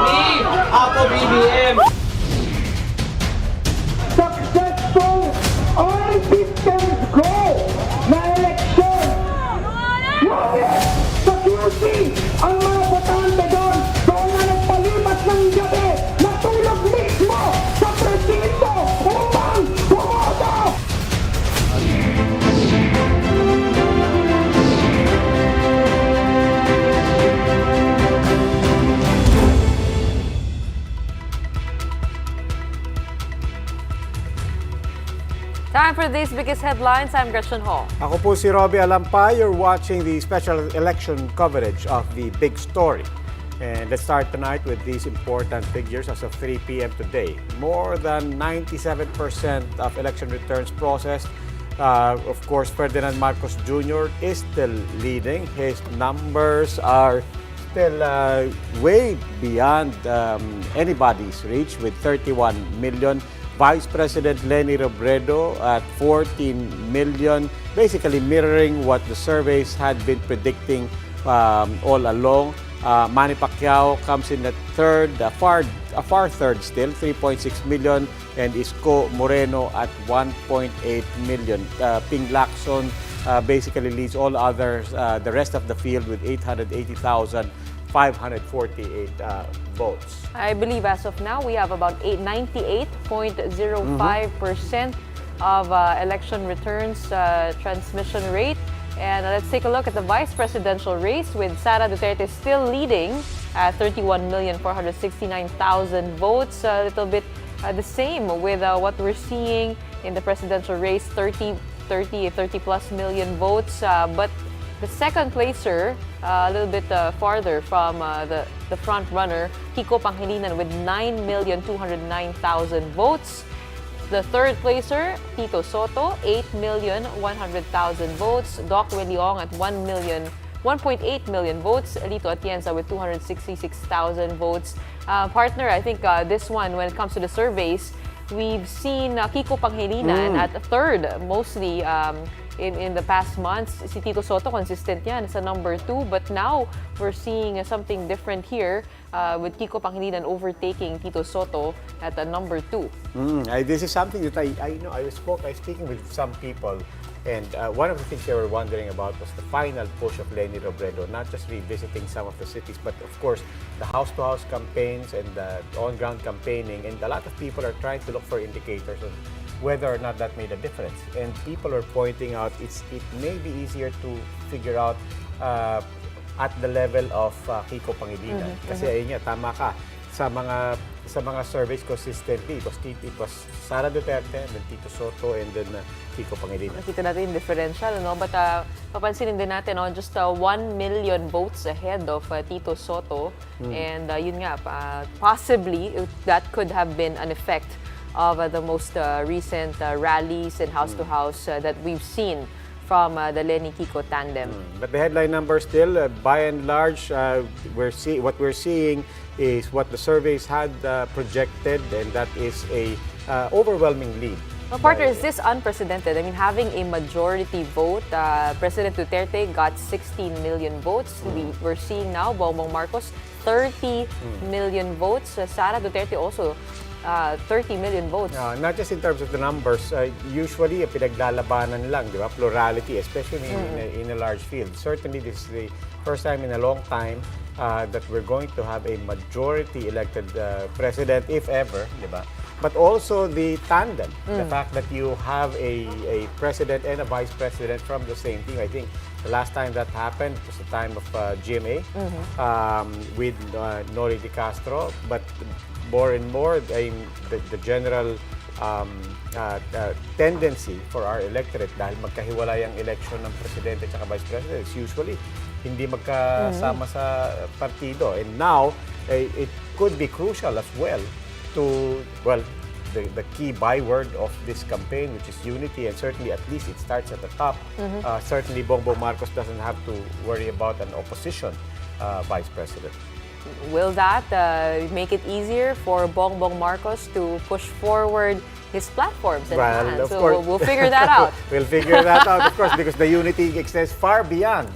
ni Apo BBM. Successful all systems go na eleksyon. Ngunit sa QC, ang mga botante doon, doon na nagpalipas ng gabi, natulog mismo sa presinto upang bumoto. Time for these biggest headlines. I'm Gretchen. Ako po si Roby Alampay. You're watching the special election coverage of the big story. And let's start tonight with these important figures as of 3 p.m. today. More than 97% of election returns processed. Of course, Ferdinand Marcos Jr. is still leading. His numbers are still way beyond anybody's reach with 31 million. Vice President Leni Robredo at 14 million, basically mirroring what the surveys had been predicting all along. Manny Pacquiao comes in at third, a far third still, 3.6 million, and Isko Moreno at 1.8 million. Ping Lacson basically leads all others, the rest of the field with 880,548 votes. I believe as of now, we have about 98.05% of election returns transmission rate. And let's take a look at the vice presidential race with Sara Duterte still leading at 31,469,000 votes. A little bit the same with what we're seeing in the presidential race, 30 plus million votes. But the second placer, a little bit farther from the front runner, Kiko Pangilinan with 9,209,000 votes. The third placer, Tito Soto, 8,100,000 votes. Doc Leong at 1.8 million votes. Lito Atienza with 266,000 votes. Partner, I think this one, when it comes to the surveys, we've seen Kiko Pangilinan at third, mostly in the past months. Si Tito Soto, consistent yan sa number 2. But now, we're seeing something different here with Kiko Pangilinan overtaking Tito Soto at number 2. This is something that I know. I was speaking with some people, and one of the things they were wondering about was the final push of Leni Robredo, not just revisiting some of the cities, but of course, the house-to-house campaigns and the on-ground campaigning. And a lot of people are trying to look for indicators of whether or not that made a difference. And people are pointing out it may be easier to figure out at the level of Kiko Pangilinan. Kasi ayun nga, tama ka. Sa mga surveys consistently, it was Sara Duterte, then Tito Soto, and then Kiko Pangilinan. Nakita natin yung differential, no? But papansinin din natin, no? Just 1 million votes ahead of Tito Soto. And yun nga, possibly that could have been an effect of the most recent rallies and house-to-house that we've seen from the Leni-Kiko tandem. But the headline number still, by and large, what we're seeing is what the surveys had projected, and that is a overwhelming lead. Well, partner, is this unprecedented? I mean, having a majority vote, President Duterte got 16 million votes. We're seeing now, Bongbong Marcos, 30 million votes. Sara Duterte also 30 million votes. Not just in terms of the numbers, usually pinaglalabanan lang, di ba? Plurality, especially in a large field. Certainly, this is the first time in a long time that we're going to have a majority elected president, if ever, di ba? But also the tandem, the fact that you have a president and a vice president from the same team. I think the last time that happened was the time of GMA with Nori De Castro. But more and more, the general tendency for our electorate, dahil magkahiwalay ang election ng presidente at vice president, is usually hindi magkasama sa partido. And now, it could be crucial as well to, the key byword of this campaign, which is unity, and certainly at least it starts at the top. Certainly, Bongbong Marcos doesn't have to worry about an opposition vice president. Will that make it easier for Bongbong Marcos to push forward his platforms and plans? Of So course. we'll figure that out. We'll figure that out, of course, because the unity extends far beyond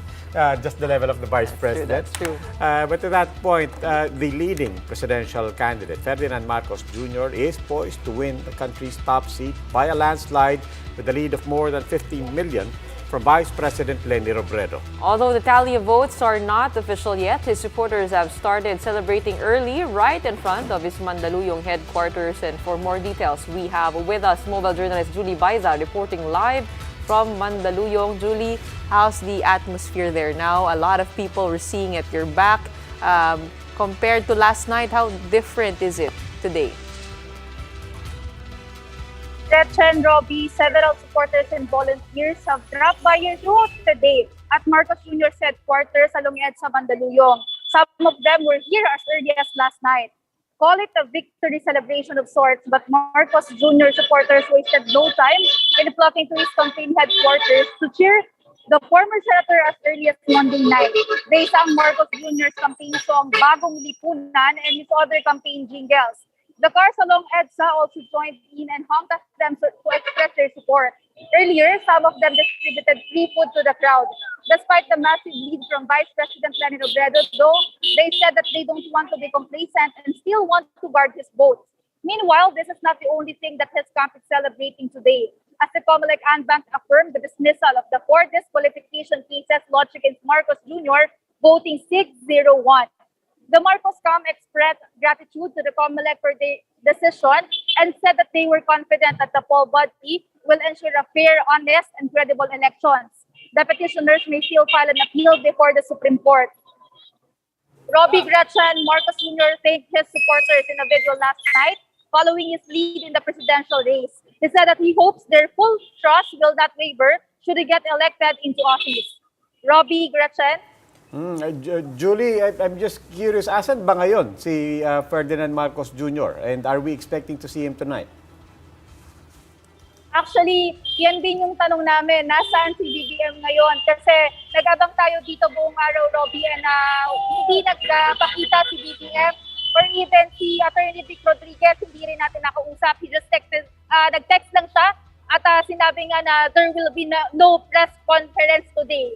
just the level of the vice president. That's true. But to that point, the leading presidential candidate, Ferdinand Marcos Jr., is poised to win the country's top seat by a landslide with a lead of more than 15 million from Vice President Leni Robredo. Although the tally of votes are not official yet, his supporters have started celebrating early right in front of his Mandaluyong headquarters. And for more details, we have with us mobile journalist Julie Baiza reporting live from Mandaluyong. Julie, how's the atmosphere there now? A lot of people were seeing at your back. Compared to last night, how different is it today? Gretchen, Roby, several supporters and volunteers have dropped by here throughout the day at Marcos Jr.'s headquarters along EDSA Mandaluyong. Some of them were here as early as last night. Call it a victory celebration of sorts, but Marcos Jr. supporters wasted no time in flocking to his campaign headquarters to cheer the former senator as early as Monday night. They sang Marcos Jr.'s campaign song Bagong Lipunan and his other campaign jingles. The cars along EDSA also joined in and honked at them to express their support. Earlier, some of them distributed free food to the crowd. Despite the massive lead from Vice President Leni Robredo, though, they said that they don't want to be complacent and still want to guard his votes. Meanwhile, this is not the only thing that his camp is celebrating today. As the Comelec Bank affirmed the dismissal of the 4 disqualification cases lodged against Marcos Jr., voting 6-0-1. The Marcos camp expressed gratitude to the Comelec for their decision and said that they were confident that the poll body will ensure a fair, honest, and credible elections. The petitioners may still file an appeal before the Supreme Court. Roby, Gretchen, Marcos Jr. thanked his supporters in a video last night following his lead in the presidential race. He said that he hopes their full trust will not waver should he get elected into office. Roby, Gretchen. Julie, I'm just curious, asan ba ngayon si Ferdinand Marcos Jr. and are we expecting to see him tonight? Actually, yan din yung tanong namin, nasaan si BBM ngayon? Kasi nag-abang tayo dito buong araw, Roby, na hindi nagpakita si BBM or even si Attorney Vic Rodriguez, hindi rin natin nakausap. He just texted, nag-text lang siya at sinabi nga na there will be no press conference today.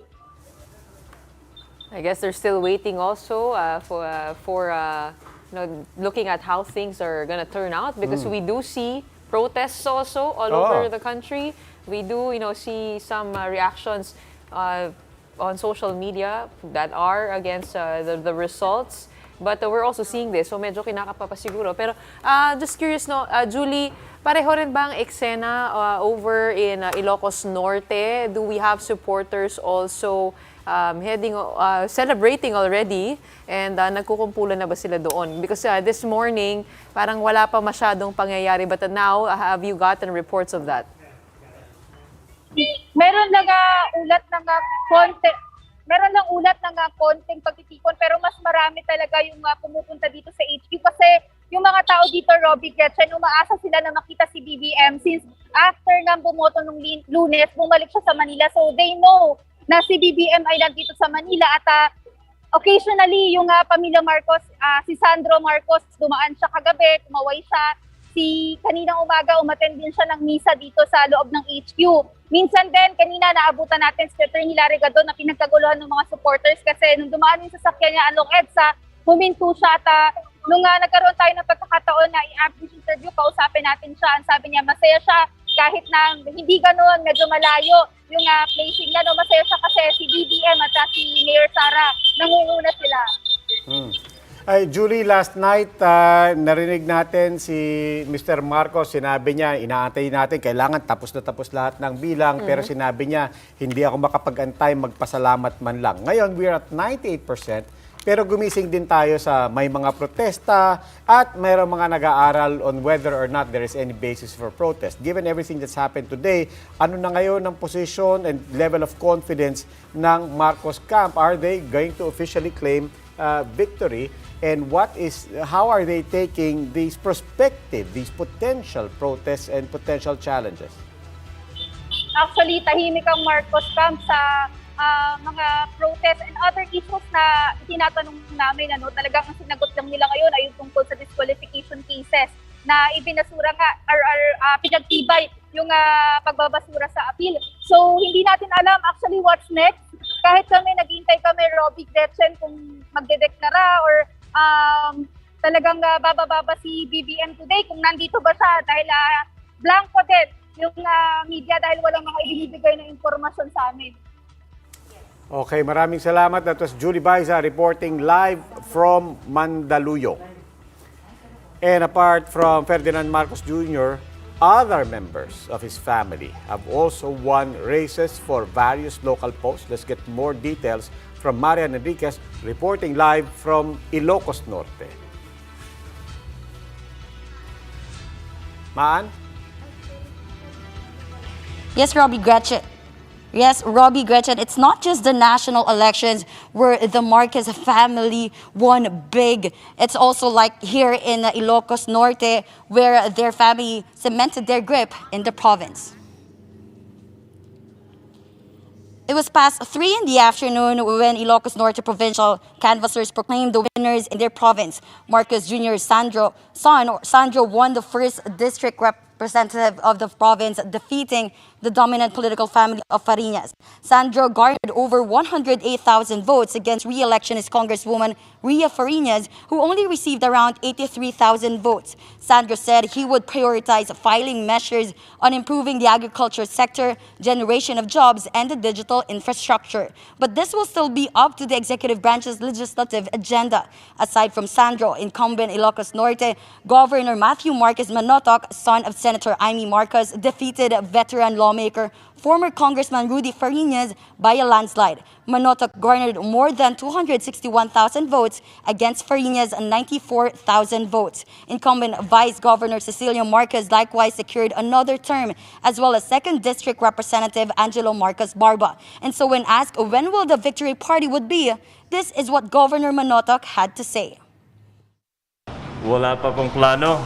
I guess they're still waiting also for looking at how things are going to turn out because we do see protests also all over the country. We do, see some reactions on social media that are against the results. But we're also seeing this, so medyo kinakapapa siguro. Pero just curious, Julie, pareho rin ba ang eksena over in Ilocos Norte? Do we have supporters also celebrating already and nagkukumpulan na ba sila doon? Because this morning, parang wala pa masyadong pangyayari. But now, have you gotten reports of that? Meron lang ulat ng konting pagtitipon pero mas marami talaga yung pumupunta dito sa HQ kasi yung mga tao dito, Roby, Gretchen, umaasa sila na makita si BBM since after nang bumoto nung Lunes, bumalik siya sa Manila. So they know na si BBM ay nandito sa Manila at occasionally yung pamilya Marcos, si Sandro Marcos, dumaan siya kagabi, kumaway siya. Kaninang umaga, umattend din siya ng misa dito sa loob ng HQ. Minsan din, kanina naabutan natin si Attorney Larigado na pinagkaguluhan ng mga supporters kasi nung dumaan yung sasakyan niya along EDSA, huminto siya at nung nagkaroon tayo ng pagkakataon na i-ambush interview, kausapin natin siya. Ang sabi niya, masaya siya kahit na hindi ganoon, medyo malayo yung placing niya. Masaya siya kasi si BBM at si Mayor Sara, nangunguna sila. Julie, last night, narinig natin si Mr. Marcos, sinabi niya, inaantay natin, kailangan tapos na tapos lahat ng bilang, pero sinabi niya, hindi ako makapag-antay, magpasalamat man lang. Ngayon, we're at 98%, pero gumising din tayo sa may mga protesta at mayroong mga nag-aaral on whether or not there is any basis for protest. Given everything that's happened today, ano na ngayon ang position and level of confidence ng Marcos camp? Are they going to officially claim victory? And how are they taking these these potential protests and potential challenges? Actually, tahimik ang Marcos camp sa mga protests and other issues na tinatanong namin. Talagang ang sinagot lang nila ngayon ay yung tungkol sa disqualification cases na ibinasura nga or pinagtibay yung pagbabasura sa appeal. So, hindi natin alam actually what's next. Kahit kami nag-interview naghihintay kami, Roby, Gretchen, kung magdedeklara or talagang bababa ba si BBM today, kung nandito ba siya, dahil blanco din yung media dahil walang mga ibinibigay na impormasyon sa amin. Okay, maraming salamat. That was Julie Baiza reporting live from Mandaluyong. And apart from Ferdinand Marcos Jr., other members of his family have also won races for various local posts. Let's get more details from Marian Enriquez reporting live from Ilocos Norte. Maan? Yes, Roby, Gretchen. Yes, Roby, Gretchen, it's not just the national elections where the Marquez family won big. It's also like here in Ilocos Norte where their family cemented their grip in the province. It was past 3 in the afternoon when Ilocos Norte provincial canvassers proclaimed the winners in their province. Marcos Jr.'s Sandro won the first district representative of the province, defeating the dominant political family of Fariñas. Sandro garnered over 108,000 votes against re-electionist Congresswoman Ria Fariñas, who only received around 83,000 votes. Sandro said he would prioritize filing measures on improving the agriculture sector, generation of jobs, and the digital infrastructure. But this will still be up to the executive branch's legislative agenda. Aside from Sandro, incumbent Ilocos Norte Governor Matthew Marquez Manotoc, son of Senator Amy Marcos, defeated veteran lawmaker former Congressman Rudy Fariñas by a landslide. Manotoc garnered more than 261,000 votes against Fariñas' 94,000 votes. Incumbent Vice Governor Cecilia Marquez likewise secured another term, as well as 2nd District Representative Angelo Marcos Barba. And so when asked when will the victory party would be, this is what Governor Manotoc had to say. Wala pa pong plano.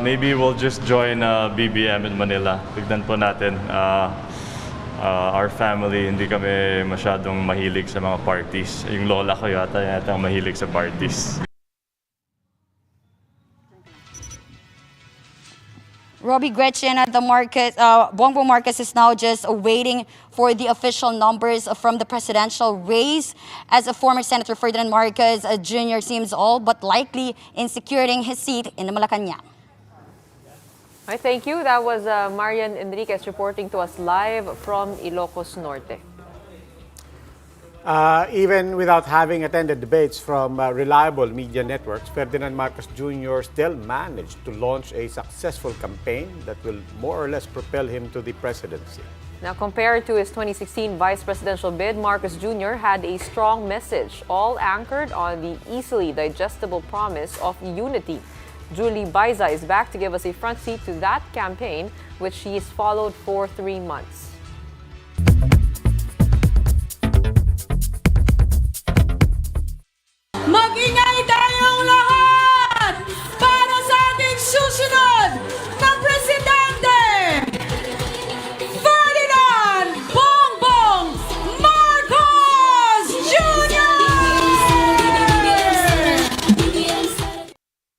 Maybe we'll just join BBM in Manila. Tignan po natin. Our family, hindi kami masyadong mahilig sa mga parties. Yung lola ko yata mahilig sa parties. Roby, Gretchen at the market, Bongbong Marcos is now just waiting for the official numbers from the presidential race, as a former Senator Ferdinand Marcos Jr. seems all but likely in securing his seat in the Malacanang. All right, thank you. That was Marian Enriquez reporting to us live from Ilocos Norte. Even without having attended debates from reliable media networks, Ferdinand Marcos Jr. still managed to launch a successful campaign that will more or less propel him to the presidency. Now, compared to his 2016 vice presidential bid, Marcos Jr. had a strong message, all anchored on the easily digestible promise of unity. Julie Baiza is back to give us a front seat to that campaign, which she has followed for 3 months. Mag-ingay tayong lahat para sa ating susunod na Presidente, Ferdinand Bongbong Marcos Jr.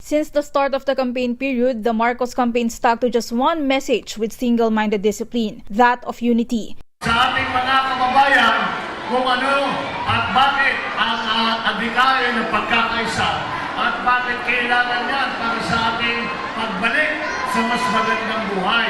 Since the start of the campaign period, the Marcos campaign stuck to just one message with single-minded discipline, that of unity. Sa ating mga kababayan, kung ano at bakit ang adhikain ng pagkakaisa at bakit kailangan yan para sa ating pagbalik sa mas magandang buhay.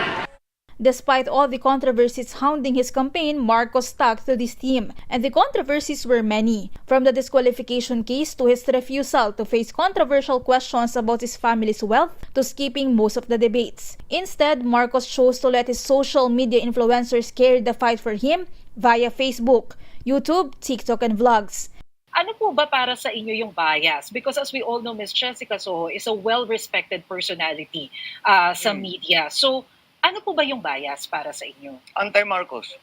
Despite all the controversies hounding his campaign, Marcos stuck to this theme, and the controversies were many, from the disqualification case to his refusal to face controversial questions about his family's wealth to skipping most of the debates. Instead, Marcos chose to let his social media influencers carry the fight for him via Facebook, YouTube, TikTok, and vlogs. Ano po ba para sa inyo yung bias? Because as we all know, Ms. Jessica Soho is a well-respected personality sa media. So, ano po ba yung bias para sa inyo? Anti-Marcos.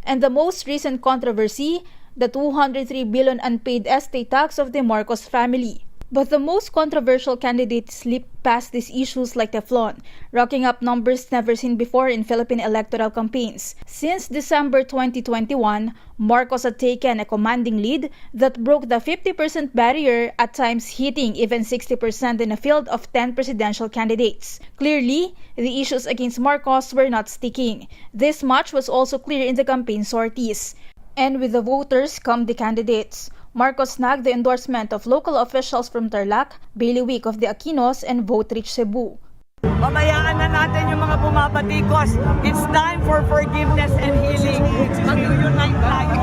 And the most recent controversy, the 203 billion unpaid estate tax of the Marcos family. But the most controversial candidate slipped past these issues like Teflon, racking up numbers never seen before in Philippine electoral campaigns. Since December 2021, Marcos had taken a commanding lead that broke the 50% barrier, at times hitting even 60% in a field of 10 presidential candidates. Clearly, the issues against Marcos were not sticking. This much was also clear in the campaign sorties. And with the voters come the candidates. Marcos snagged the endorsement of local officials from Tarlac, Bailiwick of the Aquinos, and Vote-Rich Cebu. Pabayaan na natin yung mga bumabatikos. It's time for forgiveness and healing. Mag-unite tayo.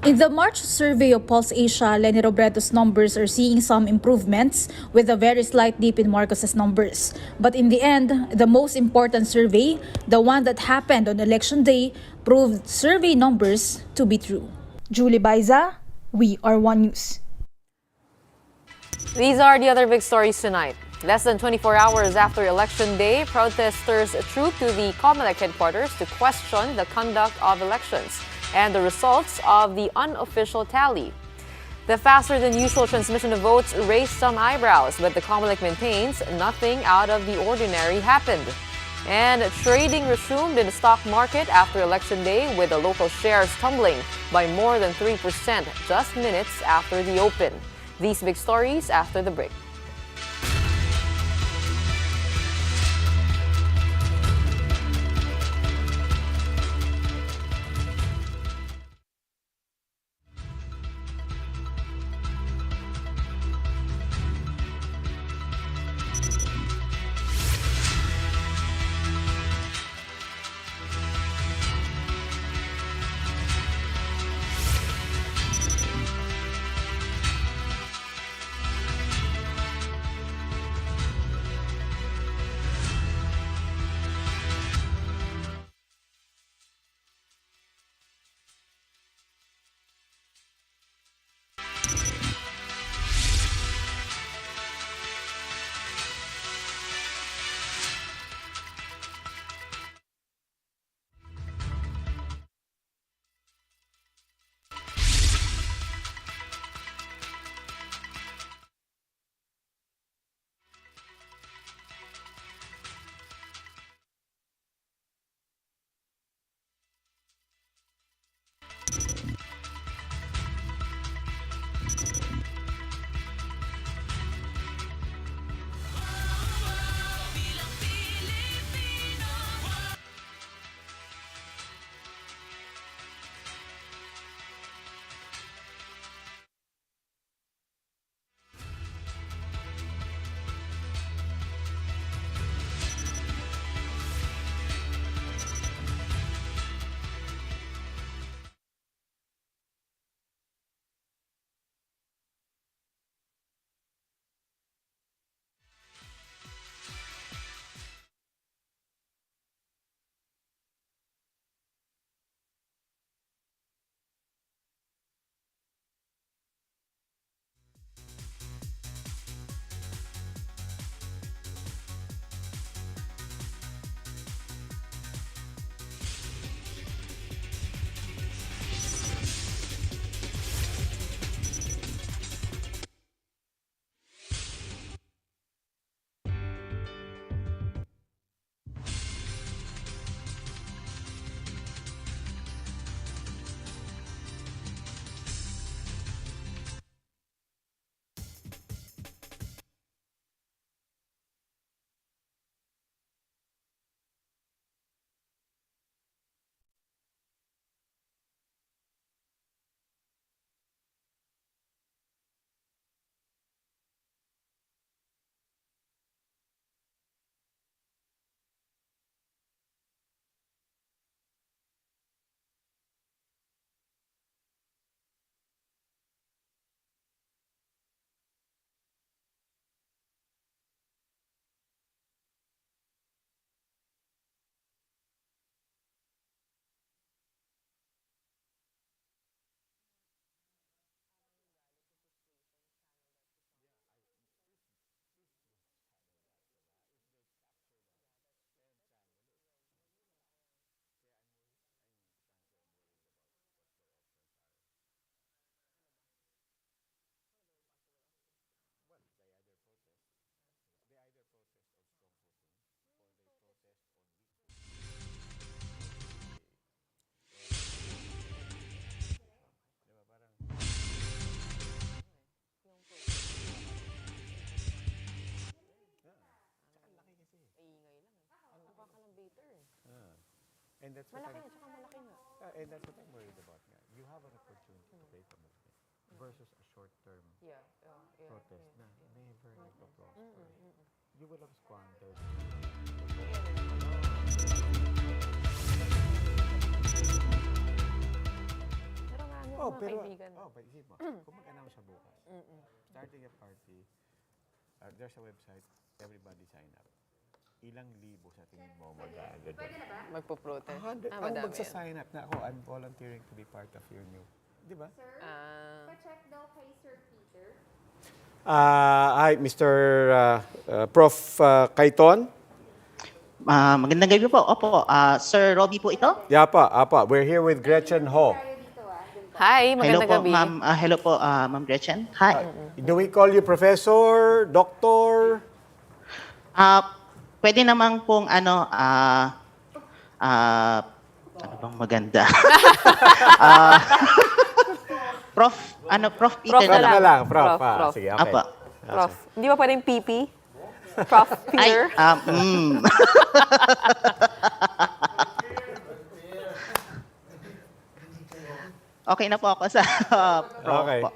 In the March survey of Pulse Asia, Leni Robredo's numbers are seeing some improvements with a very slight dip in Marcos's numbers. But in the end, the most important survey, the one that happened on election day, proved survey numbers to be true. Julie Baiza, We Are One News. These are the other big stories tonight. Less than 24 hours after Election Day, protesters trooped to the COMELEC headquarters to question the conduct of elections and the results of the unofficial tally. The faster-than-usual transmission of votes raised some eyebrows, but the COMELEC maintains nothing out of the ordinary happened. And trading resumed in the stock market after Election Day, with the local shares tumbling by more than 3% just minutes after the open. These big stories after the break. And that's what Malaki, I'm, tsaka malaki nga. and that's what I'm worried about nga. You have an opportunity to create a movement versus a short-term Yeah, protest na never nagpa-prosper. You will have squandered. Pero nga, yung mga kaibigan. But isip mo, kung mag-announce sa bukas, starting a party, there's a website, everybody sign up. Ilang libo sa tingin mo mag-aagad? Magpo-protest. Ang Madami yan. magsa-sign up na ako, I'm volunteering to be part of your new. Di ba? Sir, pa-check daw kay Sir Peter. Hi, Mr. Prof. Kaiton. Magandang gabi po. Opo, Sir Roby po ito? Yeah, apa. We're here with Gretchen Ho. Hi, magandang gabi. Hello po, Ma'am Gretchen. Hi. Do we call you Professor, Doctor? Pwede naman pong ano bang maganda? Prof Peter Prof na lang. Prof. Prof. Sige, okay. Apa. Prof. Hindi ba pwedeng PP? Prof. Peter? Okay na po ako sa prof Okay. po.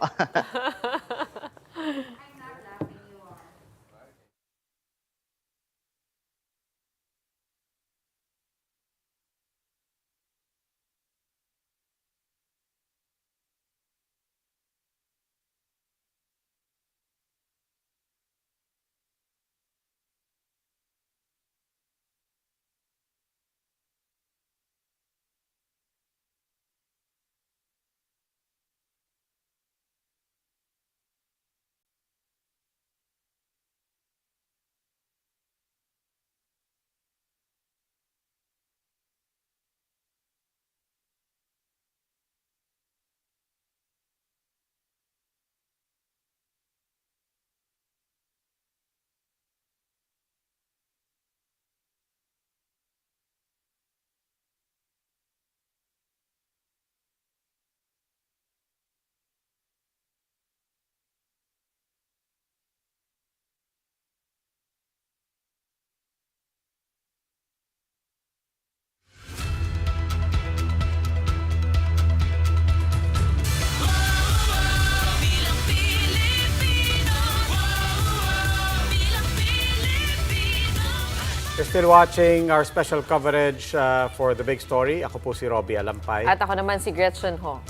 You're still watching our special coverage for the big story. Ako po si Roby Alampay. At ako naman si Gretchen Ho.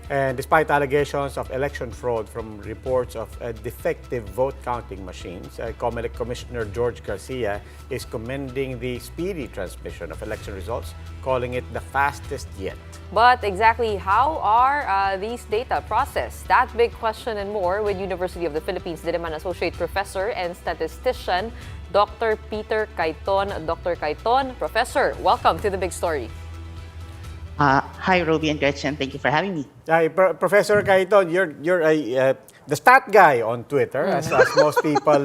And despite allegations of election fraud from reports of defective vote counting machines, COMELEC Commissioner George Garcia is commending the speedy transmission of election results, calling it the fastest yet. But exactly how are these data processed? That big question and more with University of the Philippines Diliman Associate Professor and Statistician Dr. Peter Kaiton. Dr. Kaiton, Professor, welcome to the big story. Hi, Roby and Gretchen. Thank you for having me. Hi, Professor Kaiton, you're the stat guy on Twitter, as most people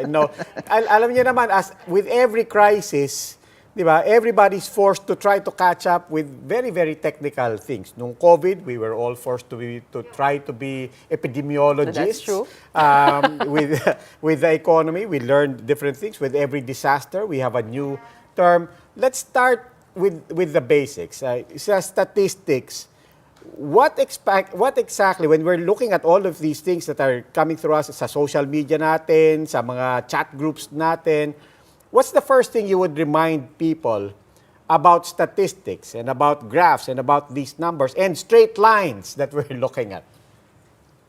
know. Alam niyo naman, as with every crisis, di ba, everybody's forced to try to catch up with very, very technical things. Nung COVID, we were all forced to try to be epidemiologists. That's true. With the economy, we learned different things. With every disaster, we have a new term. Let's start with the basics. Sa statistics, what exactly, when we're looking at all of these things that are coming through us sa social media natin, sa mga chat groups natin, what's the first thing you would remind people about statistics and about graphs and about these numbers and straight lines that we're looking at?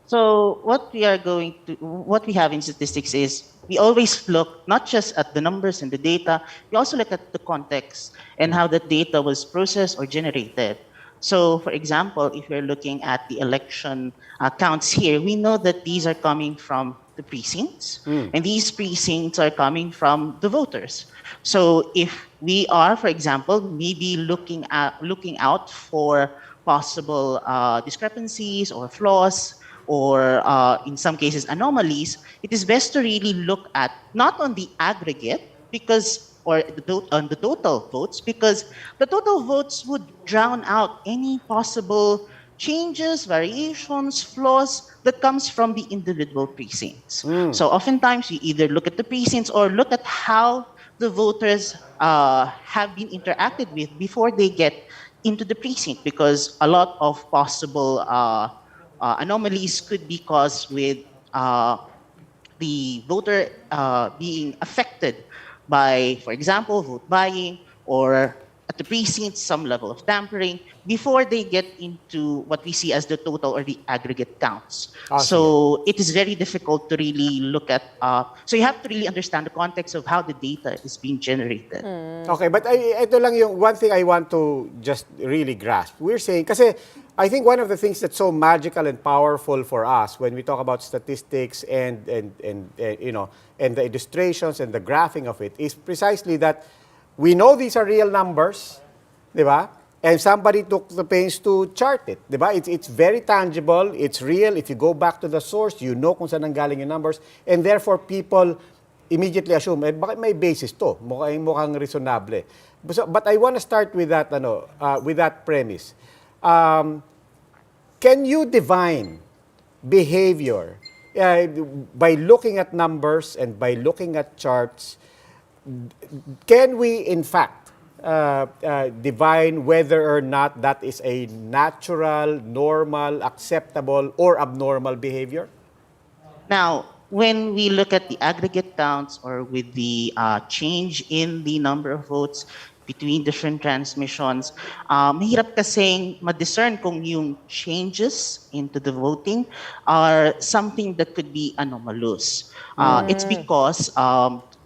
So what we have in statistics is we always look not just at the numbers and the data, we also look at the context and how the data was processed or generated. So for example, if we're looking at the election counts here, we know that these are coming from the precincts, and these precincts are coming from the voters. So if we are, for example, maybe looking out for possible discrepancies or flaws, or in some cases anomalies, it is best to really look at not on the aggregate on the total votes, because the total votes would drown out any possible changes, variations, flaws that comes from the individual precincts. So oftentimes we either look at the precincts or look at how the voters have been interacted with before they get into the precinct, because a lot of possible anomalies could be caused with the voter being affected by, for example, vote buying, or at the precinct, some level of tampering before they get into what we see as the total or the aggregate counts. So it is very difficult to really look at, so you have to really understand the context of how the data is being generated. Okay, but ito lang yung one thing I want to just really grasp. We're saying, kasi I think one of the things that's so magical and powerful for us when we talk about statistics and you know, and the illustrations and the graphing of it is precisely that we know these are real numbers, di ba? And somebody took the pains to chart it, di ba? It's very tangible, it's real. If you go back to the source, you know kung saan nanggaling yung numbers, and therefore people immediately assume, bakit may basis to? Mukhang reasonable. But I want to start with that, with that premise. Can you divine behavior by looking at numbers and by looking at charts? Can we, in fact, divine whether or not that is a natural, normal, acceptable, or abnormal behavior? Now, when we look at the aggregate counts or with the change in the number of votes between different transmissions, mahirap kasing ma-discern kung yung changes into the voting are something that could be anomalous. It's because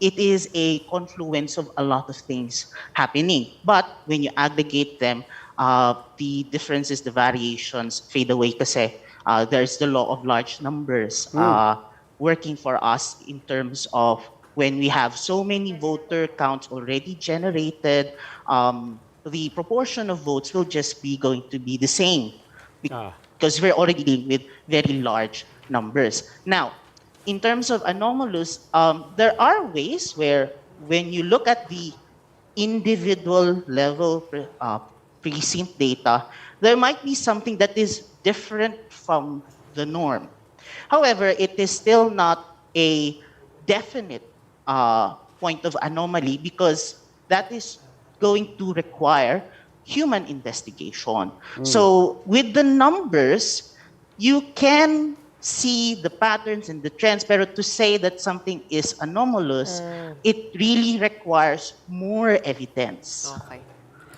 it is a confluence of a lot of things happening. But when you aggregate them, the differences, the variations fade away kasi there's the law of large numbers working for us in terms of when we have so many voter counts already generated, the proportion of votes will just be going to be the same because we're already dealing with very large numbers. Now, in terms of anomalous, there are ways where when you look at the individual level precinct data, there might be something that is different from the norm. However, it is still not a definite point of anomaly because that is going to require human investigation. So with the numbers, you can see the patterns and the trends, pero to say that something is anomalous, it really requires more evidence. Okay.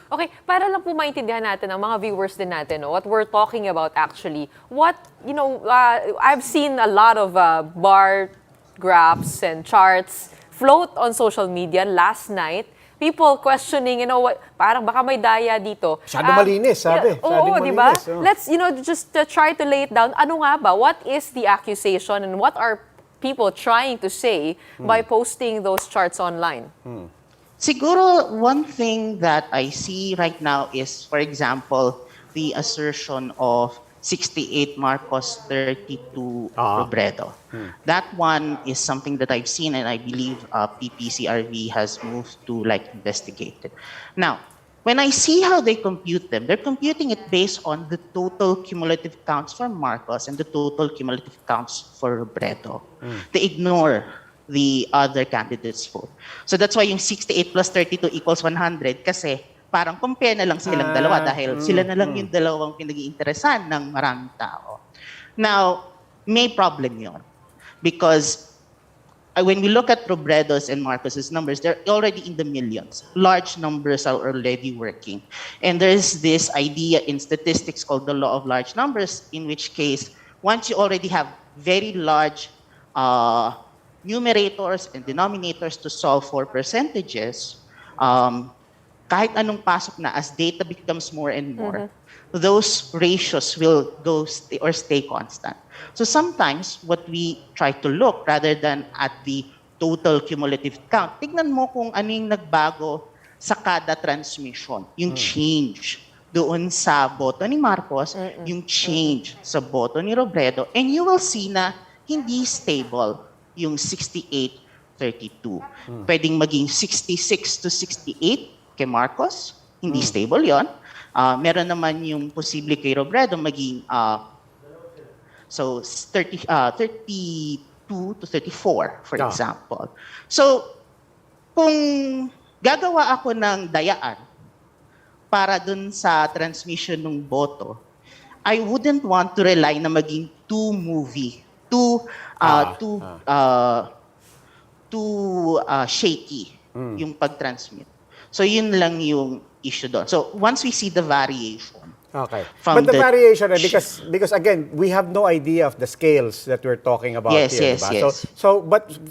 Okay, para lang po maintindihan natin ang mga viewers din natin, no, what we're talking about actually. What, you know, I've seen a lot of bar graphs and charts float on social media last night. People questioning, you know, what, parang baka may daya dito. Masyado malinis, sabi. Oo, di ba? Let's, you know, just try to lay it down. Ano nga ba? What is the accusation and what are people trying to say by posting those charts online? Siguro, one thing that I see right now is, for example, the assertion of 68 Marcos, 32 Robredo. That one is something that I've seen, and I believe PPCRV has moved to investigate it. Now, when I see how they compute them, they're computing it based on the total cumulative counts for Marcos and the total cumulative counts for Robredo. They ignore the other candidates' vote. So that's why yung 68 plus 32 equals 100 kasi parang compare na lang silang dalawa dahil sila na lang yung dalawang pinag-iinteresan ng maraming tao. Now, may problem yon because when we look at Robredo's and Marcos's numbers, they're already in the millions. Large numbers are already working. And there's this idea in statistics called the law of large numbers, in which case, once you already have very large numerators and denominators to solve for percentages, kahit anong pasok na, as data becomes more and more, those ratios will stay constant. So sometimes what we try to look, rather than at the total cumulative count, tignan mo kung ano yung nagbago sa kada transmission, yung change doon sa boto ni Marcos, yung change sa boto ni Robredo, and you will see na hindi stable yung 68-32. Pwedeng maging 66 to 68 kay Marcos, hindi stable yon. Meron naman yung posible kay Robredo maging 32 to 34, for example. So, kung gagawa ako ng dayaan para dun sa transmission ng boto, I wouldn't want to rely na maging too shaky yung pag-transmit. So yun lang yung issue doon. So once we see the variation, Okay. From But the the- variation, because again, we have no idea of the scales that we're talking about Yes, here. yes, diba? yes.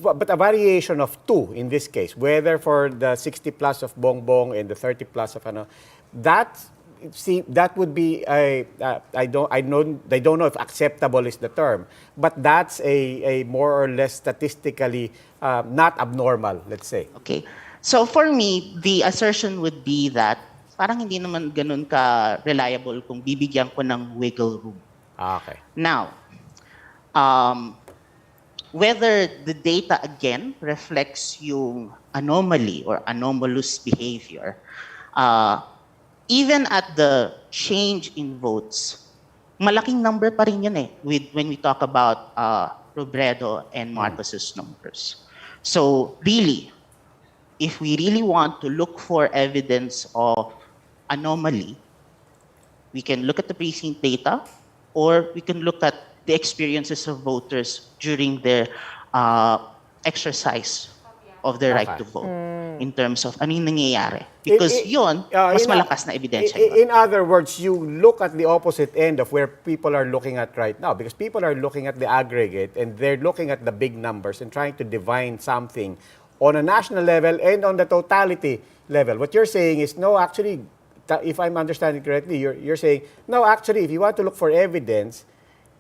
But a variation of 2 in this case, whether for the 60 plus of Bongbong and the 30 plus of ano, that would be I don't know if acceptable is the term, but that's a more or less statistically not abnormal, let's say. okay. So for me, the assertion would be that parang hindi naman ganun ka-reliable kung bibigyan ko ng wiggle room. Okay. Now, whether the data again reflects yung anomaly or anomalous behavior, even at the change in votes, malaking number pa rin yun when we talk about Robredo and Marcos's numbers. So really, if we really want to look for evidence of anomaly, we can look at the precinct data, or we can look at the experiences of voters during their exercise of their right to vote in terms of ano yung nangyayari. Because yun, mas malakas na ebidensya. In other words, you look at the opposite end of where people are looking at right now, because people are looking at the aggregate and they're looking at the big numbers and trying to divine something on a national level and on the totality level. What you're saying is, no, actually, if I'm understanding correctly, you're saying, no, actually, if you want to look for evidence,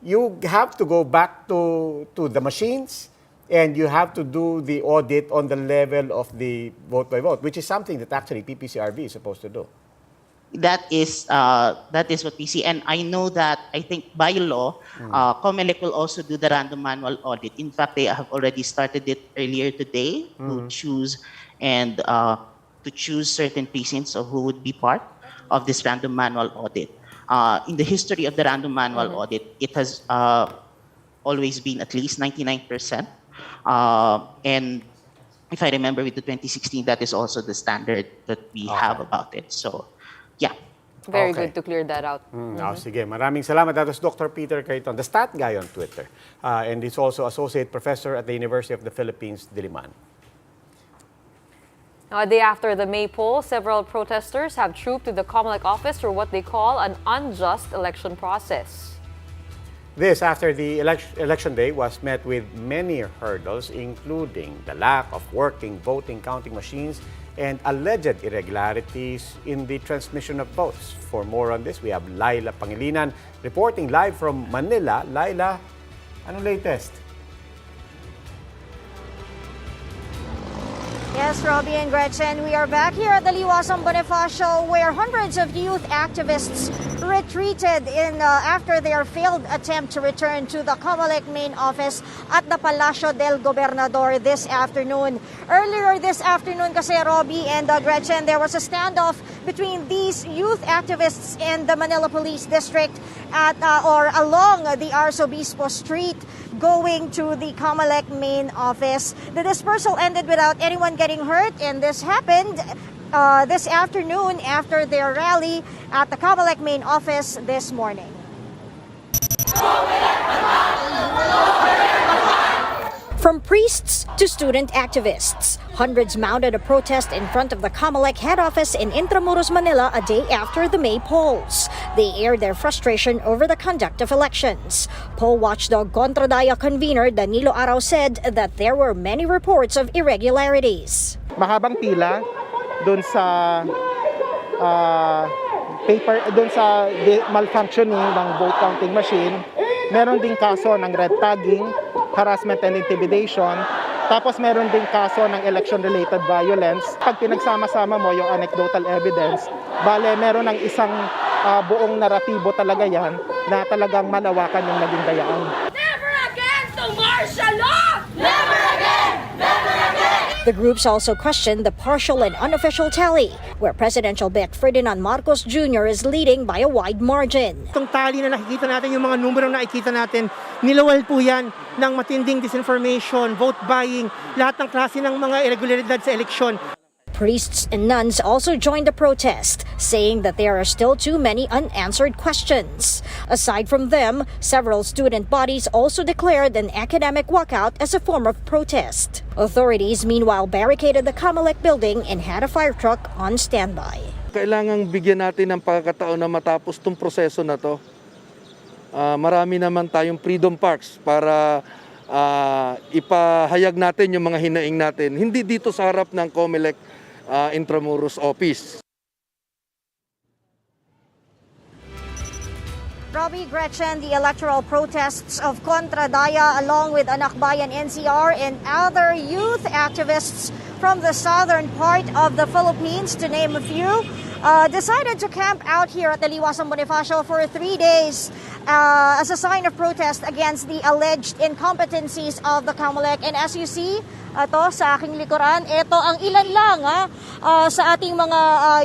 you have to go back to the machines and you have to do the audit on the level of the vote by vote, which is something that actually PPCRB is supposed to do. That is what we see. And I know that, I think by law, COMELEC will also do the random manual audit. In fact, they have already started it earlier today to choose certain precincts of who would be part of this random manual audit. In the history of the random manual audit, it has always been at least 99%. And if I remember with the 2016, that is also the standard that we have about it. So, yeah. Very good to clear that out. Sige, maraming salamat. That was Dr. Peter Cayton, the stat guy on Twitter. And he's also associate professor at the University of the Philippines, Diliman. Now, a day after the May poll, several protesters have trooped to the COMELEC office for what they call an unjust election process. This after the election day was met with many hurdles, including the lack of working voting counting machines and alleged irregularities in the transmission of votes. For more on this, we have Laila Pangilinan reporting live from Manila. Laila, anong latest? Yes, Roby and Gretchen, we are back here at the Liwasang Bonifacio, where hundreds of youth activists retreated after their failed attempt to return to the COMELEC main office at the Palacio del Gobernador this afternoon. Earlier this afternoon kasi, Roby and Gretchen, there was a standoff between these youth activists and the Manila Police District or along the Arzobispo Street going to the COMELEC main office. The dispersal ended without anyone getting hurt, and this happened this afternoon after their rally at the COMELEC main office this morning. From priests to student activists, hundreds mounted a protest in front of the COMELEC head office in Intramuros, Manila a day after the May polls. They aired their frustration over the conduct of elections. Poll watchdog Contradaya convener Danilo Arao said that there were many reports of irregularities. Mahabang pila doon sa doon sa malfunctioning ng vote counting machine. Meron ding kaso ng red tagging, harassment and intimidation. Tapos meron ding kaso ng election-related violence. Pag pinagsama-sama mo yung anecdotal evidence, bale meron ng isang buong naratibo talaga yan na talagang malawakan yung naging dayaan. Never again to martial law! Never again! Never again! The groups also questioned the partial and unofficial tally, where presidential-backed Ferdinand Marcos Jr. is leading by a wide margin. Itong tally na nakikita natin, yung mga numero na nakikita natin, nilawal po yan ng matinding disinformation, vote buying, lahat ng klase ng mga irregularidad sa eleksyon. Priests and nuns also joined the protest, saying that there are still too many unanswered questions. Aside from them, several student bodies also declared an academic walkout as a form of protest. Authorities meanwhile barricaded the Kamalek building and had a fire truck on standby. Kailangang bigyan natin ng pagkakataon na matapos itong proseso na to. Marami naman tayong freedom parks para ipahayag natin yung mga hinaing natin. Hindi dito sa harap ng Comelec Intramuros office. Roby, Gretchen, the electoral protests of Contra Daya along with Anakbayan NCR and other youth activists from the southern part of the Philippines, to name a few, decided to camp out here at the Liwasang Bonifacio for 3 days as a sign of protest against the alleged incompetencies of the Comelec. And as you see, ito sa aking likuran, ito ang ilan lang sa ating mga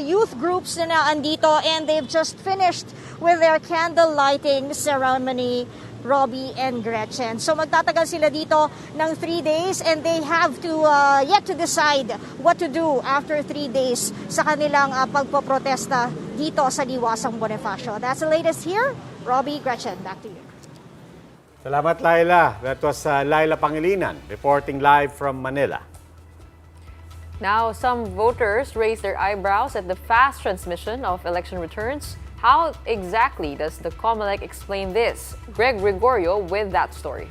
youth groups na andito, and they've just finished with their candle lighting ceremony, Roby and Gretchen. So magtatagal sila dito ng 3 days, and they have to yet to decide what to do after 3 days sa kanilang pagpoprotesta dito sa Liwasang Bonifacio. That's the latest here. Roby, Gretchen, back to you. Salamat, Laila. That was Laila Pangilinan reporting live from Manila. Now, some voters raised their eyebrows at the fast transmission of election returns. How exactly does the Comelec explain this? Greg Gregorio with that story.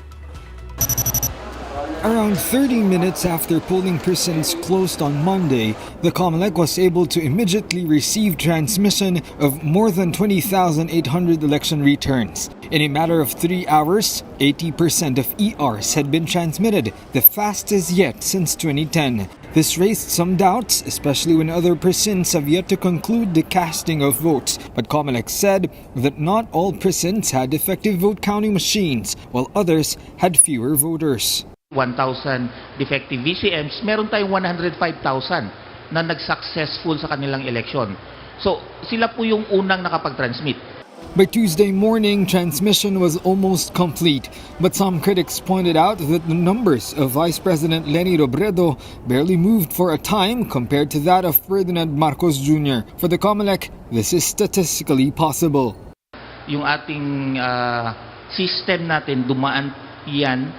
Around 30 minutes after polling precincts closed on Monday, the Comelec was able to immediately receive transmission of more than 20,800 election returns. In a matter of 3 hours, 80% of ERs had been transmitted, the fastest yet since 2010. This raised some doubts, especially when other precincts have yet to conclude the casting of votes. But Comelec said that not all precincts had effective vote counting machines, while others had fewer voters. 1,000 defective VCMs, meron tayong 105,000 na nag-successful sa kanilang election. So, sila po yung unang nakapag-transmit. By Tuesday morning, transmission was almost complete, but some critics pointed out that the numbers of Vice President Leni Robredo barely moved for a time compared to that of Ferdinand Marcos Jr. For the Comelec, this is statistically possible. Yung ating system natin, dumaan yan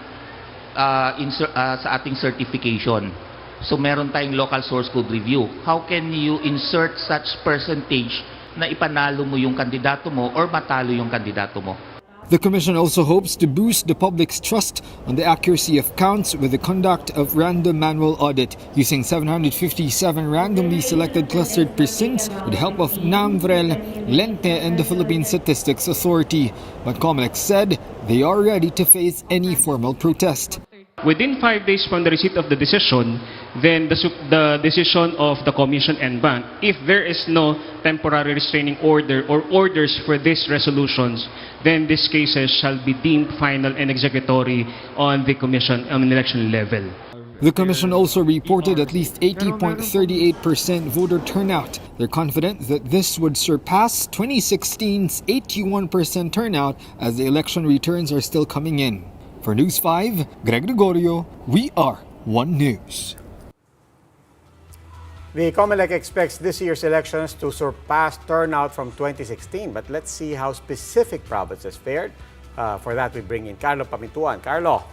sa ating certification. So meron tayong local source code review. How can you insert such percentage na ipanalo mo yung kandidato mo or matalo yung kandidato mo? The Commission also hopes to boost the public's trust on the accuracy of counts with the conduct of random manual audit using 757 randomly selected clustered precincts with the help of NAMVREL, Lente, and the Philippine Statistics Authority. But Comelec said they are ready to face any formal protest. Within 5 days from the receipt of the decision, then the decision of the Commission and Bank, if there is no temporary restraining order or orders for these resolutions, then these cases shall be deemed final and executory on the Commission on election level. The Commission also reported at least 80.38% voter turnout. They're confident that this would surpass 2016's 81% turnout as the election returns are still coming in. For News 5, Greg Gregorio, we are One News. The Comelec expects this year's elections to surpass turnout from 2016. But let's see how specific provinces fared. For that, we bring in Carlo Pamintuan. Carlo.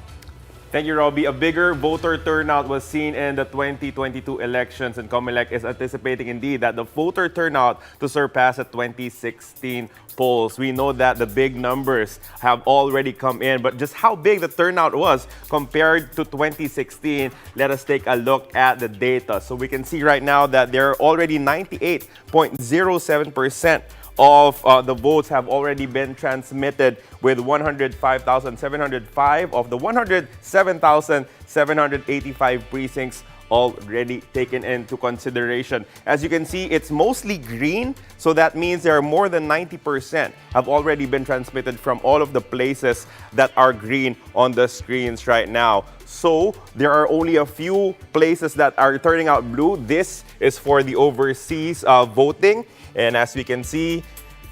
Thank you, Roby. A bigger voter turnout was seen in the 2022 elections, and Comelec is anticipating indeed that the voter turnout to surpass the 2016 polls. We know that the big numbers have already come in, but just how big the turnout was compared to 2016, let us take a look at the data. So we can see right now that there are already 98.07% of the votes have already been transmitted, with 105,705 of the 107,785 precincts already taken into consideration. As you can see, it's mostly green, so that means there are more than 90% have already been transmitted from all of the places that are green on the screens right now. So there are only a few places that are turning out blue. This is for the overseas voting. And as we can see,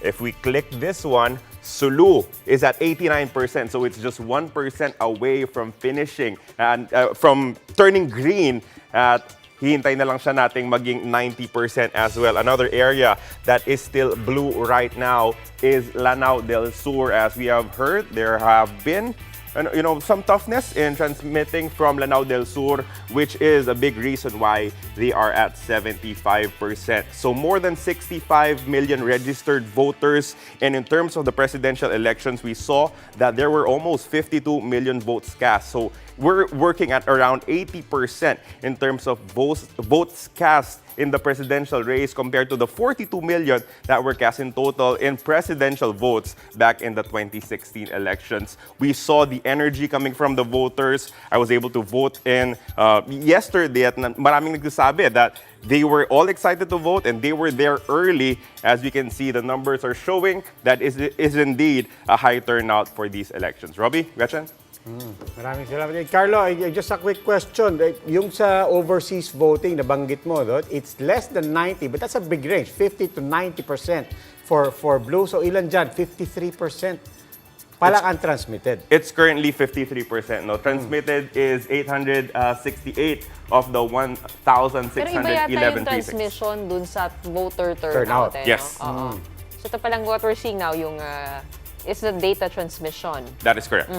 if we click this one, Sulu is at 89%. So it's just 1% away from finishing and from turning green at hihintay na lang siya nating maging 90% as well. Another area that is still blue right now is Lanao del Sur. As we have heard, there have been some toughness in transmitting from Lanao del Sur, which is a big reason why they are at 75%. So more than 65 million registered voters. And in terms of the presidential elections, we saw that there were almost 52 million votes cast. So we're working at around 80% in terms of votes cast in the presidential race compared to the 42 million that were cast in total in presidential votes back in the 2016 elections. We saw the energy coming from the voters. I was able to vote in yesterday at maraming nagsasabi that they were all excited to vote and they were there early. As we can see, the numbers are showing that is indeed a high turnout for these elections. Roby, Gretchen? Maraming salamat. Carlo, just a quick question. Yung sa overseas voting, nabanggit mo, it's less than 90, but that's a big range, 50 to 90% for blue. So ilan dyan? 53% pala untransmitted. It's currently 53%. No, transmitted is 868 of the 1,611 Pero iba yata yung precincts. transmission dun sa voter turnout. Yes. No? So ito palang what we're seeing now, yung it's the data transmission. That is correct.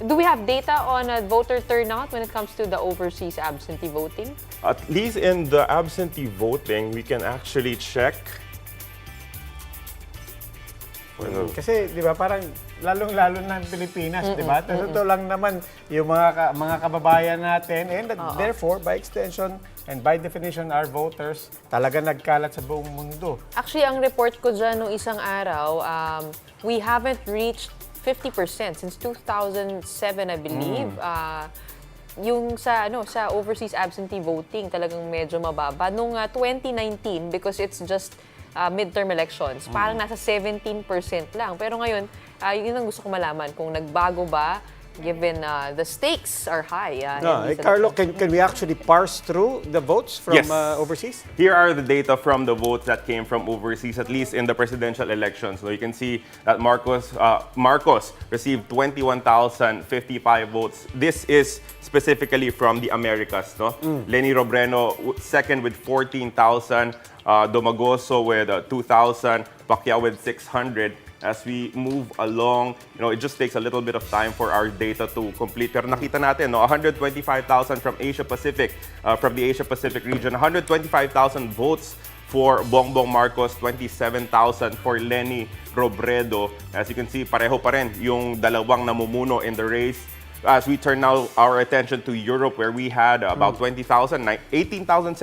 Do we have data on voter turnout when it comes to the overseas absentee voting? At least in the absentee voting, we can actually check. Kasi, di ba, parang lalong-lalo na Pilipinas, di ba? Ito lang naman yung mga kababayan natin and therefore, by extension and by definition, our voters talaga nagkalat sa buong mundo. Actually, ang report ko dyan nung isang araw, we haven't reached 50% since 2007, I believe. Yung sa overseas absentee voting talagang medyo mababa. Nung 2019, because it's just midterm elections, parang nasa 17% lang. Pero ngayon, yun ang gusto ko malaman, kung nagbago ba, given the stakes are high. Carlo, can we actually parse through the votes from overseas? Here are the data from the votes that came from overseas, at least in the presidential elections. So you can see that Marcos received 21,055 votes. This is specifically from the Americas. No? Leni Robredo second with 14,000. Domagoso with 2,000, Pacquiao with 600. As we move along, it just takes a little bit of time for our data to complete. Pero nakita natin, 125,000 from Asia Pacific, from the Asia Pacific region, 125,000 votes for Bongbong Marcos, 27,000 for Leni Robredo. As you can see, pareho pa rin yung dalawang namumuno in the race. As we turn now our attention to Europe, where we had about 18,795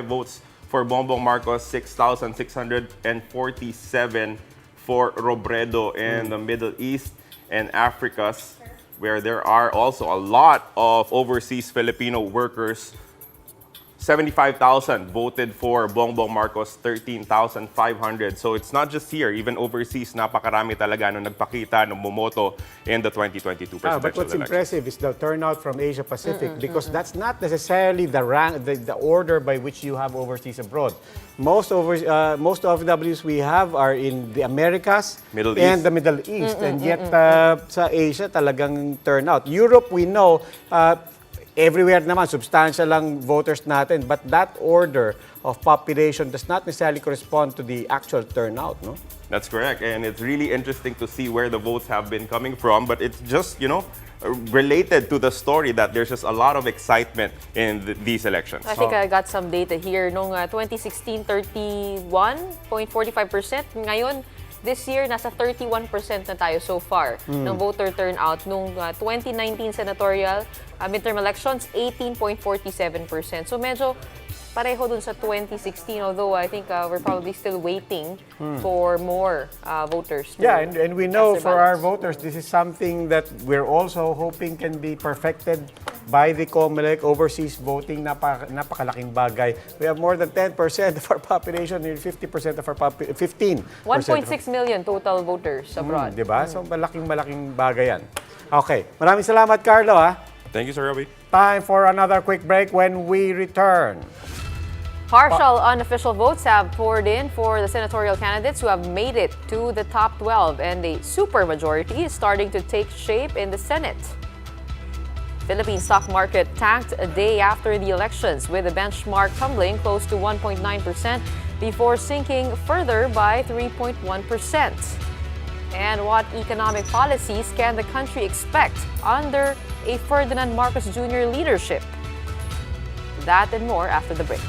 votes for Bongbong Marcos, 6,647 for Robredo in the Middle East and Africas, where there are also a lot of overseas Filipino workers. 75,000 voted for Bongbong Marcos, 13,500. So it's not just here, even overseas, napakarami talaga nung nagpakita, nung bumoto in the 2022 presidential But what's election. impressive is the turnout from Asia Pacific, because that's not necessarily the order by which you have overseas abroad. Most OFWs we have are in the Americas and the Middle East, and yet sa Asia talagang turnout. Europe, we know, everywhere naman, substantial lang voters natin, but that order of population does not necessarily correspond to the actual turnout, no? That's correct, and it's really interesting to see where the votes have been coming from, but it's just, related to the story that there's just a lot of excitement in these elections. I think I got some data here. Nung 2016, 31.45%. Ngayon, this year, nasa 31% na tayo so far ng voter turnout. Nung 2019 senatorial midterm elections, 18.47%. So medyo pareho dun sa 2016, although I think we're probably still waiting for more voters. And we know for our voters, this is something that we're also hoping can be perfected by the COMELEC. Overseas voting, napakalaking bagay. We have more than 10% of our population, nearly 50% of our population, 15%. 1.6 million total voters abroad. Diba? So malaking bagay yan. Okay. Maraming salamat, Carlo. Thank you, Sir Roby. Time for another quick break. When we return. Partial unofficial votes have poured in for the senatorial candidates who have made it to the top 12, and a supermajority is starting to take shape in the Senate. Philippine stock market tanked a day after the elections, with the benchmark tumbling close to 1.9% before sinking further by 3.1%. And what economic policies can the country expect under a Ferdinand Marcos Jr. leadership? That and more after the break.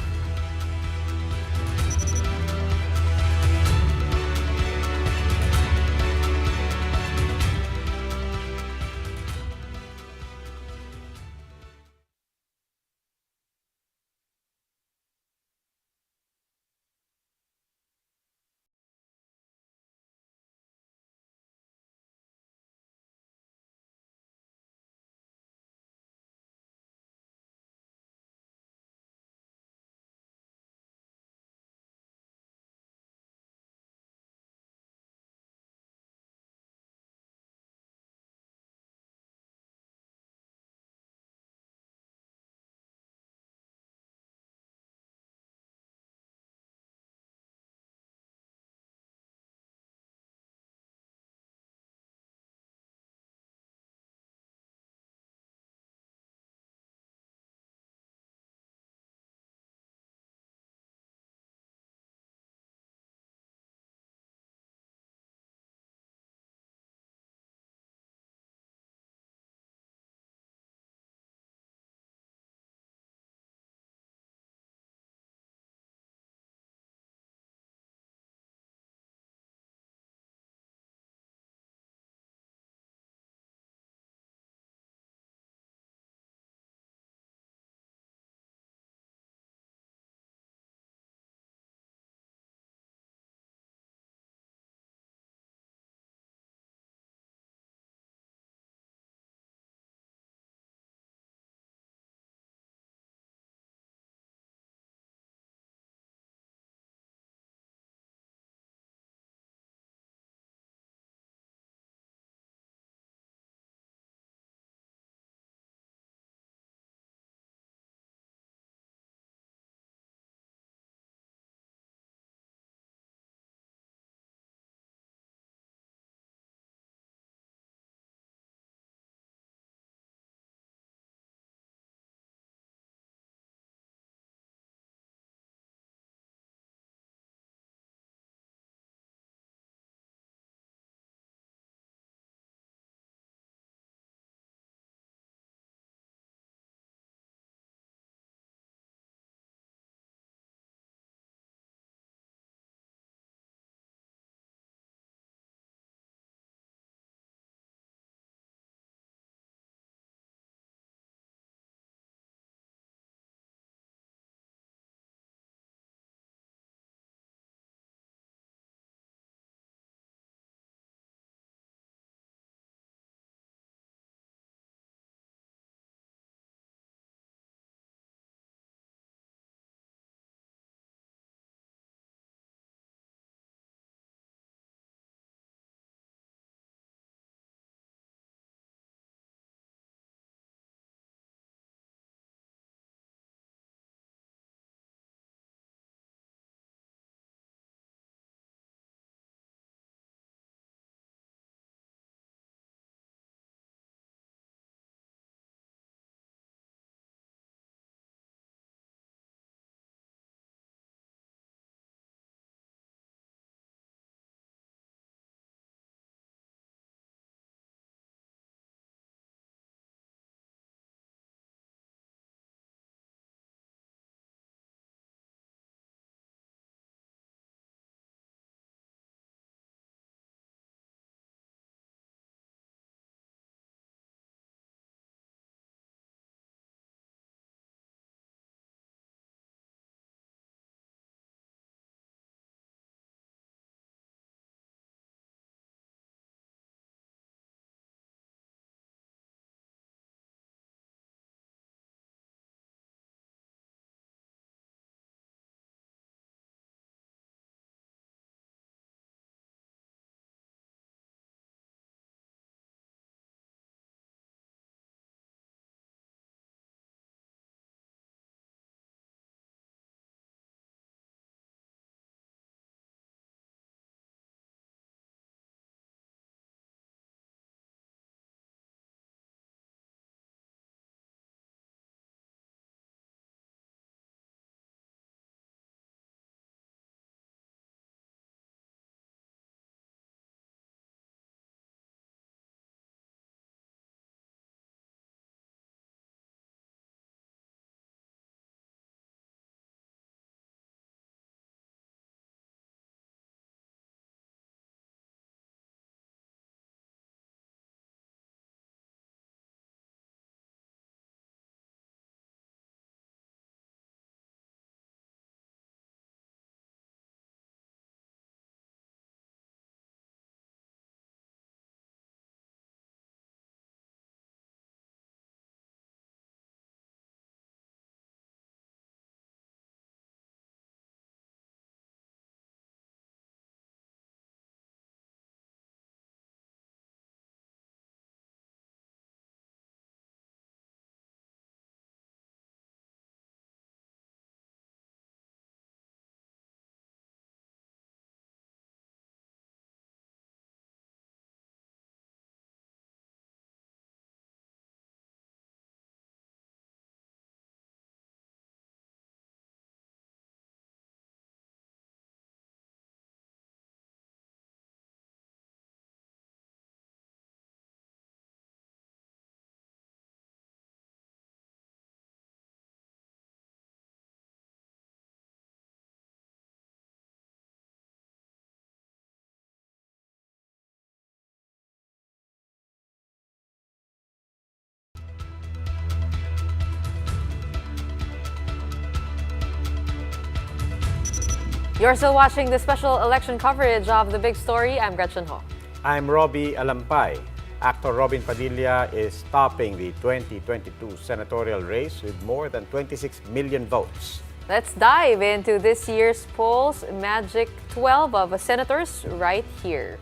You're still watching the special election coverage of The Big Story. I'm Gretchen Ho. I'm Roby Alampay. Actor Robin Padilla is topping the 2022 senatorial race with more than 26 million votes. Let's dive into this year's polls. Magic 12 of senators right here.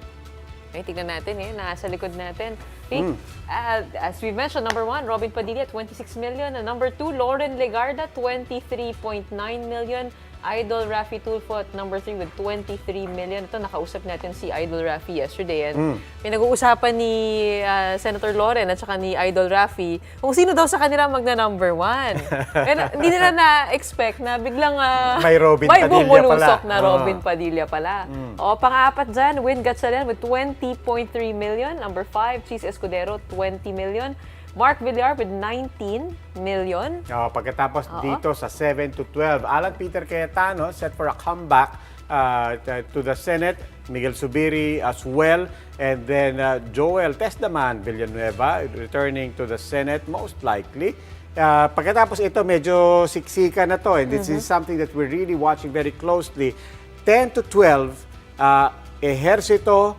Ay, tignan natin nasa likod natin. As we mentioned, number 1, Robin Padilla, 26 million. And number 2, Loren Legarda, 23.9 million. Idol Raffy Tulfo at number 3 with 23 million. Ito, nakausap natin si Idol Raffy yesterday. And pinag-uusapan ni Senator Loren at saka ni Idol Raffy kung sino daw sa kanila magna-number 1. And hindi nila na-expect na biglang may Robin Padilla bumulusok pala. na Robin Padilla pala. O, pang-apat dyan, Gatchalian with 20.3 million. Number 5, Cheese Escudero, 20 million. Mark Villar with 19 million. Pagkatapos dito sa 7 to 12, Alan Peter Cayetano set for a comeback to the Senate. Miguel Zubiri as well. And then Joel Testaman Villanueva returning to the Senate most likely. Pagkatapos ito, medyo siksika na to. And this is something that we're really watching very closely. 10 to 12, Ejercito,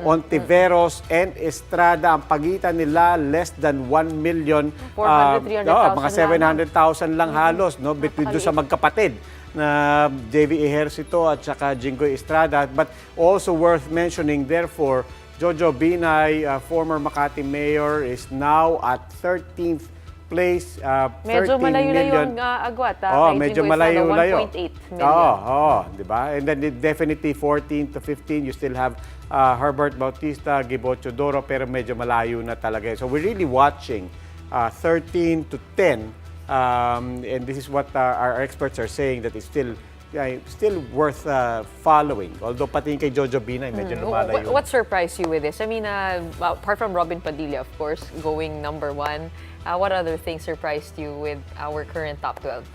Ontiveros, and Estrada, ang pagitan nila less than 1 million. 400,000, 300,000 mga 700,000 lang halos, no? Between doon sa magkapatid na JV Ejercito at saka Jinggoy Estrada. But also worth mentioning, therefore, Jojo Binay, former Makati mayor, is now at 13th place, 13 medyo malayo-layo million. yung agwat. Medyo malayo-layo. 1.8 million. Di ba? And then definitely 14 to 15, you still have Herbert Bautista, Gibo Chodoro, pero medyo malayo na talaga. So we're really watching 13 to 10. And this is what our experts are saying, that it's still worth following. Although pati kay Jojo Binay, medyo lumalayo. What surprised you with this? I mean, apart from Robin Padilla, of course, going number 1, what other things surprised you with our current top 12?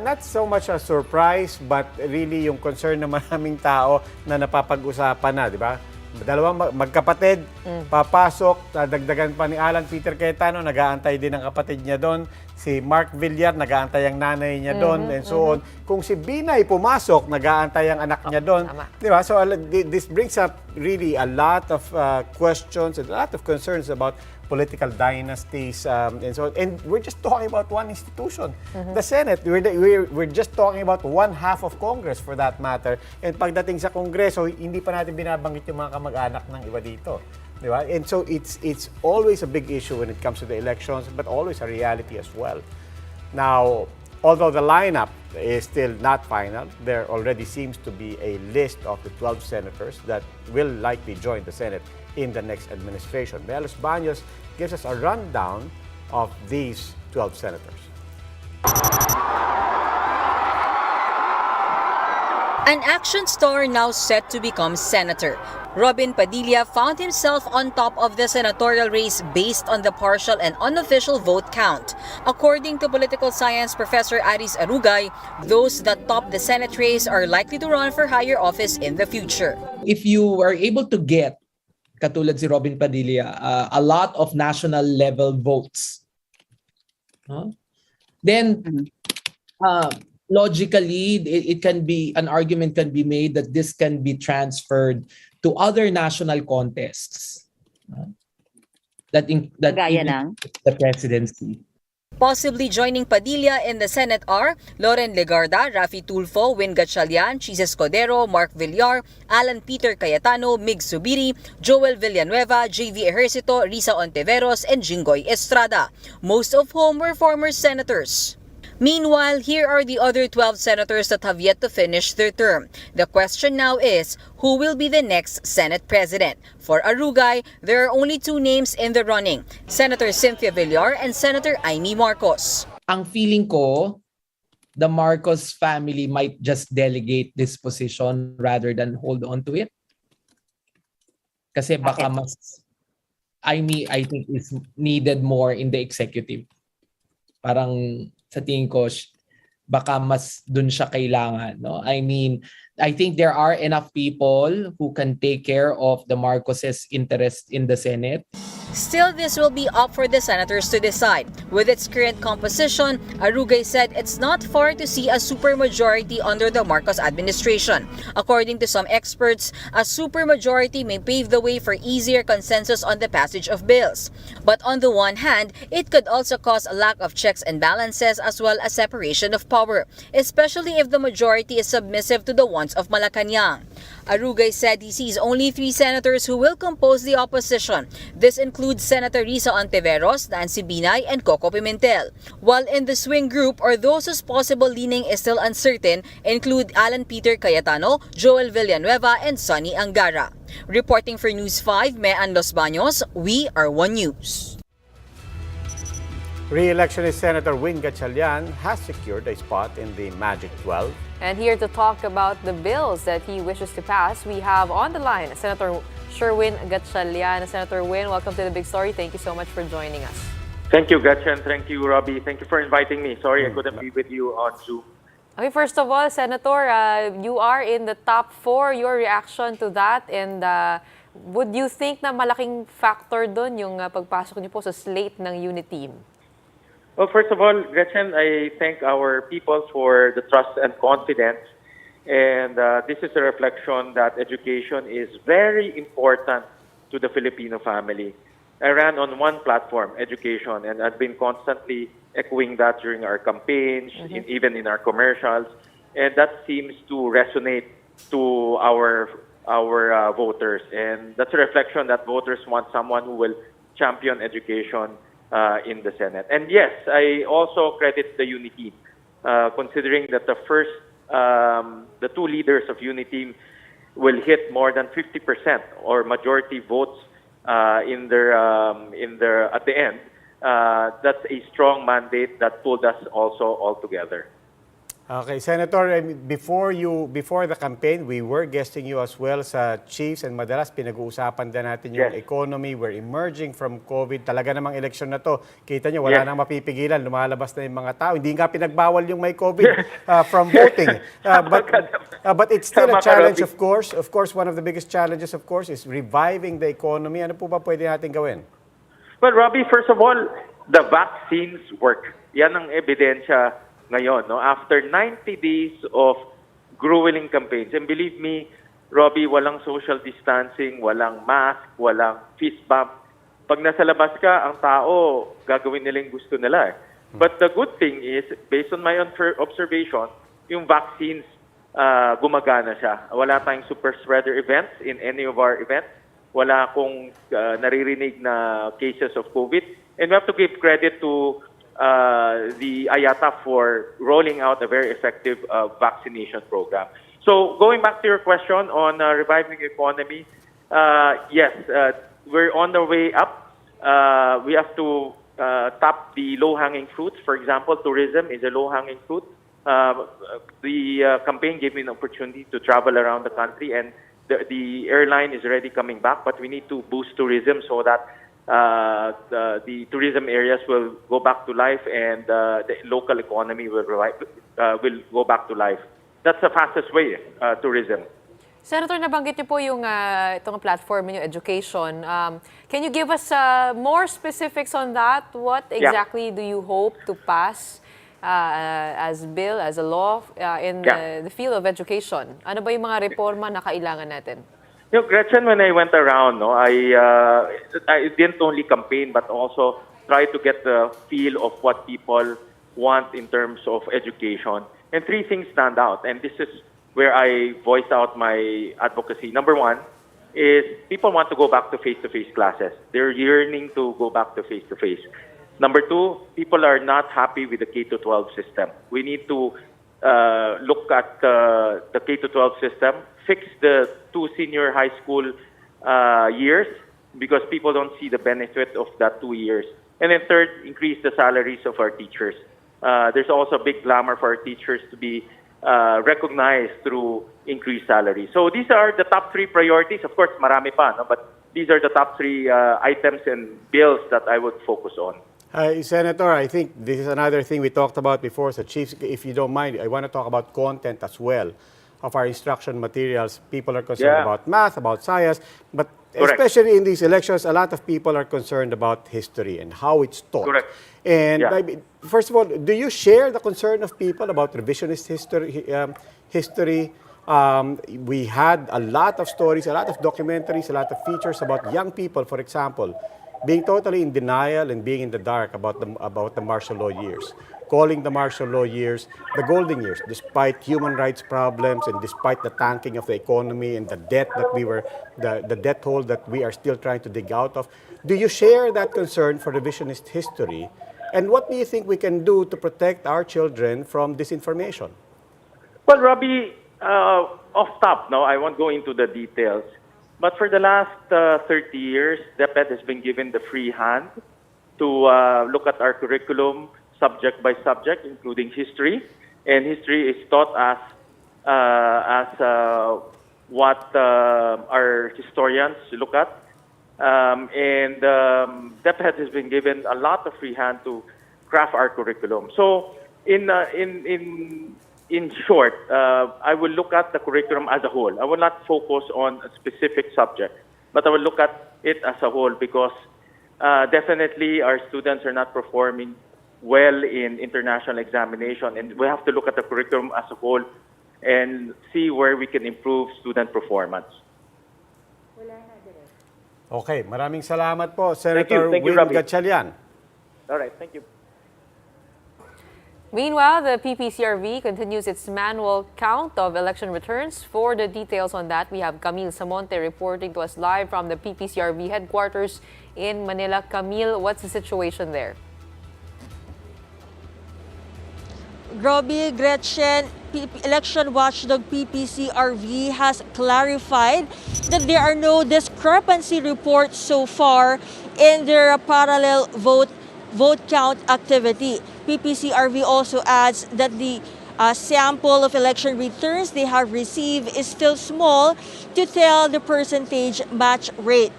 Not so much a surprise, but really yung concern ng maraming tao na napapag-usapan na, di ba? Dalawang magkapatid, papasok, dagdagan pa ni Alan Peter Cayetano, nag-aantay din ang kapatid niya doon. Si Mark Villar, nag-aantay ang nanay niya doon, and so on. Kung si Binay pumasok, nag-aantay ang anak niya doon. Di ba? So this brings up really a lot of questions and a lot of concerns about political dynasties and so on. And we're just talking about one institution, the Senate. We're just talking about one half of Congress for that matter. And pagdating sa Kongreso, hindi pa natin binabanggit yung mga kamag-anak ng iba dito. Di ba? And so it's always a big issue when it comes to the elections, but always a reality as well. Now, although the lineup is still not final, there already seems to be a list of the 12 senators that will likely join the Senate in the next administration. Melos Baños gives us a rundown of these 12 senators. An action star now set to become senator. Robin Padilla found himself on top of the senatorial race based on the partial and unofficial vote count. According to political science professor Aris Arugay, those that top the Senate race are likely to run for higher office in the future. If you are able to get, katulad si Robin Padilla, a lot of national level votes, then logically, it can be, an argument can be made that this can be transferred to other national contests that the presidency. Possibly joining Padilla in the Senate are Loren Legarda, Raffy Tulfo, Gatchalian, Cheese Escudero, Mark Villar, Alan Peter Cayetano, Mig Zubiri, Joel Villanueva, JV Ejercito, Risa Ontiveros, and Jinggoy Estrada, most of whom were former senators. Meanwhile, here are the other 12 senators that have yet to finish their term. The question now is, who will be the next Senate President? For Arugay, there are only 2 names in the running, Senator Cynthia Villar and Senator Amy Marcos. Ang feeling ko, the Marcos family might just delegate this position rather than hold on to it. Kasi baka mas, Amy, I think, is needed more in the executive. Parang sa tingin ko, baka mas dun siya kailangan. No? I mean, I think there are enough people who can take care of the Marcoses' interest in the Senate. Still, this will be up for the senators to decide. With its current composition, Arugay said it's not far to see a supermajority under the Marcos administration. According to some experts, a supermajority may pave the way for easier consensus on the passage of bills. But on the one hand, it could also cause a lack of checks and balances as well as separation of power, especially if the majority is submissive to the wants of Malacanang. Arugay said he sees only 3 senators who will compose the opposition. This includes Senator Risa Ontiveros, Nancy Binay, and Coco Pimentel. While in the swing group, or those whose possible leaning is still uncertain, include Alan Peter Cayetano, Joel Villanueva, and Sonny Angara. Reporting for News 5, Mean Los Baños, we are One News. Re-electionist Senator Win Gatchalian has secured a spot in the Magic 12. And here to talk about the bills that he wishes to pass, we have on the line Senator Sherwin Gatchalian. Senator Win, welcome to The Big Story. Thank you so much for joining us. Thank you, Gretchen. Thank you, Roby. Thank you for inviting me. Sorry I couldn't be with you on Zoom. Okay, first of all, Senator, you are in the top 4. Your reaction to that, and would you think na malaking factor doon yung pagpasok niyo po sa slate ng Uniteam? Well, first of all, Gretchen, I thank our people for the trust and confidence. And this is a reflection that education is very important to the Filipino family. I ran on one platform, education, and I've been constantly echoing that during our campaigns, even in our commercials. And that seems to resonate to our voters. And that's a reflection that voters want someone who will champion education in the Senate. And yes, I also credit the Uniteam, considering that the 2 leaders of Uniteam will hit more than 50% or majority votes in their at the end. That's a strong mandate that pulled us also all together. Okay, Senator, before the campaign, we were guesting you as well sa Chiefs, and madalas pinag-uusapan din natin yung economy. We're emerging from COVID. Talaga namang eleksyon na to. Kita nyo, wala nang mapipigilan. Lumalabas na yung mga tao. Hindi nga pinagbawal yung may COVID from voting. But it's still a challenge, of course. Of course, one of the biggest challenges, of course, is reviving the economy. Ano po ba pwede natin gawin? Well, Robbie, first of all, the vaccines work. Yan ang ebidensya ngayon, no? After 90 days of grueling campaigns, and believe me, Robbie, walang social distancing, walang mask, walang fist bump. Pag nasa labas ka, ang tao, gagawin nila yung gusto nila. But the good thing is, based on my own observation, yung vaccines, gumagana siya. Wala tayong super spreader events in any of our events. Wala akong naririnig na cases of COVID. And we have to give credit to the IATA for rolling out a very effective vaccination program. So going back to your question on reviving the economy, yes, we're on the way up. We have to tap the low-hanging fruits. For example, tourism is a low-hanging fruit. The campaign gave me an opportunity to travel around the country, and the airline is already coming back, but we need to boost tourism so that the tourism areas will go back to life, and the local economy will go back to life. That's the fastest way, tourism. Senator, nabanggit niyo po yung itong platform niyo, education. Can you give us more specifics on that? What exactly do you hope to pass as bill, as a law in the field of education? Ano ba yung mga reforma na kailangan natin? You know, Gretchen, when I went around, I didn't only campaign but also try to get the feel of what people want in terms of education. And 3 things stand out, and this is where I voice out my advocacy. Number 1 is people want to go back to face-to-face classes. They're yearning to go back to face-to-face. Number 2, people are not happy with the K-12 system. We need to look at the K-12 system, fix the 2 senior high school years because people don't see the benefit of that 2 years. And then third, increase the salaries of our teachers. There's also a big clamor for our teachers to be recognized through increased salary. So these are the top 3 priorities. Of course, marami pa, no? But these are the top 3 items and bills that I would focus on. Senator, I think this is another thing we talked about before. So, Chiefs, if you don't mind, I want to talk about content as well of our instruction materials. People are concerned about math, about science, but Correct. especially in these elections, a lot of people are concerned about history and how it's taught. Correct. And Yeah. first of all, do you share the concern of people about revisionist history? We had a lot of stories, a lot of documentaries, a lot of features about young people, for example, being totally in denial and being in the dark about the martial law years, calling the martial law years the golden years, despite human rights problems and despite the tanking of the economy and the debt that the debt hole that we are still trying to dig out of. Do you share that concern for revisionist history? And what do you think we can do to protect our children from disinformation? Well, Robbie, off top, no, I won't go into the details. But for the last 30 years, DepEd has been given the free hand to look at our curriculum subject by subject, including history. And history is taught as what our historians look at. And DepEd has been given a lot of free hand to craft our curriculum. So in short, I will look at the curriculum as a whole. I will not focus on a specific subject, but I will look at it as a whole because definitely our students are not performing well in international examination, and we have to look at the curriculum as a whole and see where we can improve student performance. Okay, maraming salamat po, Senator Thank you, Win Robbie. Gatchalian. All right, thank you. Meanwhile, the PPCRV continues its manual count of election returns. For the details on that, we have Camille Samonte reporting to us live from the PPCRV headquarters in Manila. Camille, what's the situation there? Roby, Gretchen, election watchdog PPCRV has clarified that there are no discrepancy reports so far in their parallel vote count activity. PPCRV also adds that the sample of election returns they have received is still small to tell the percentage match rate.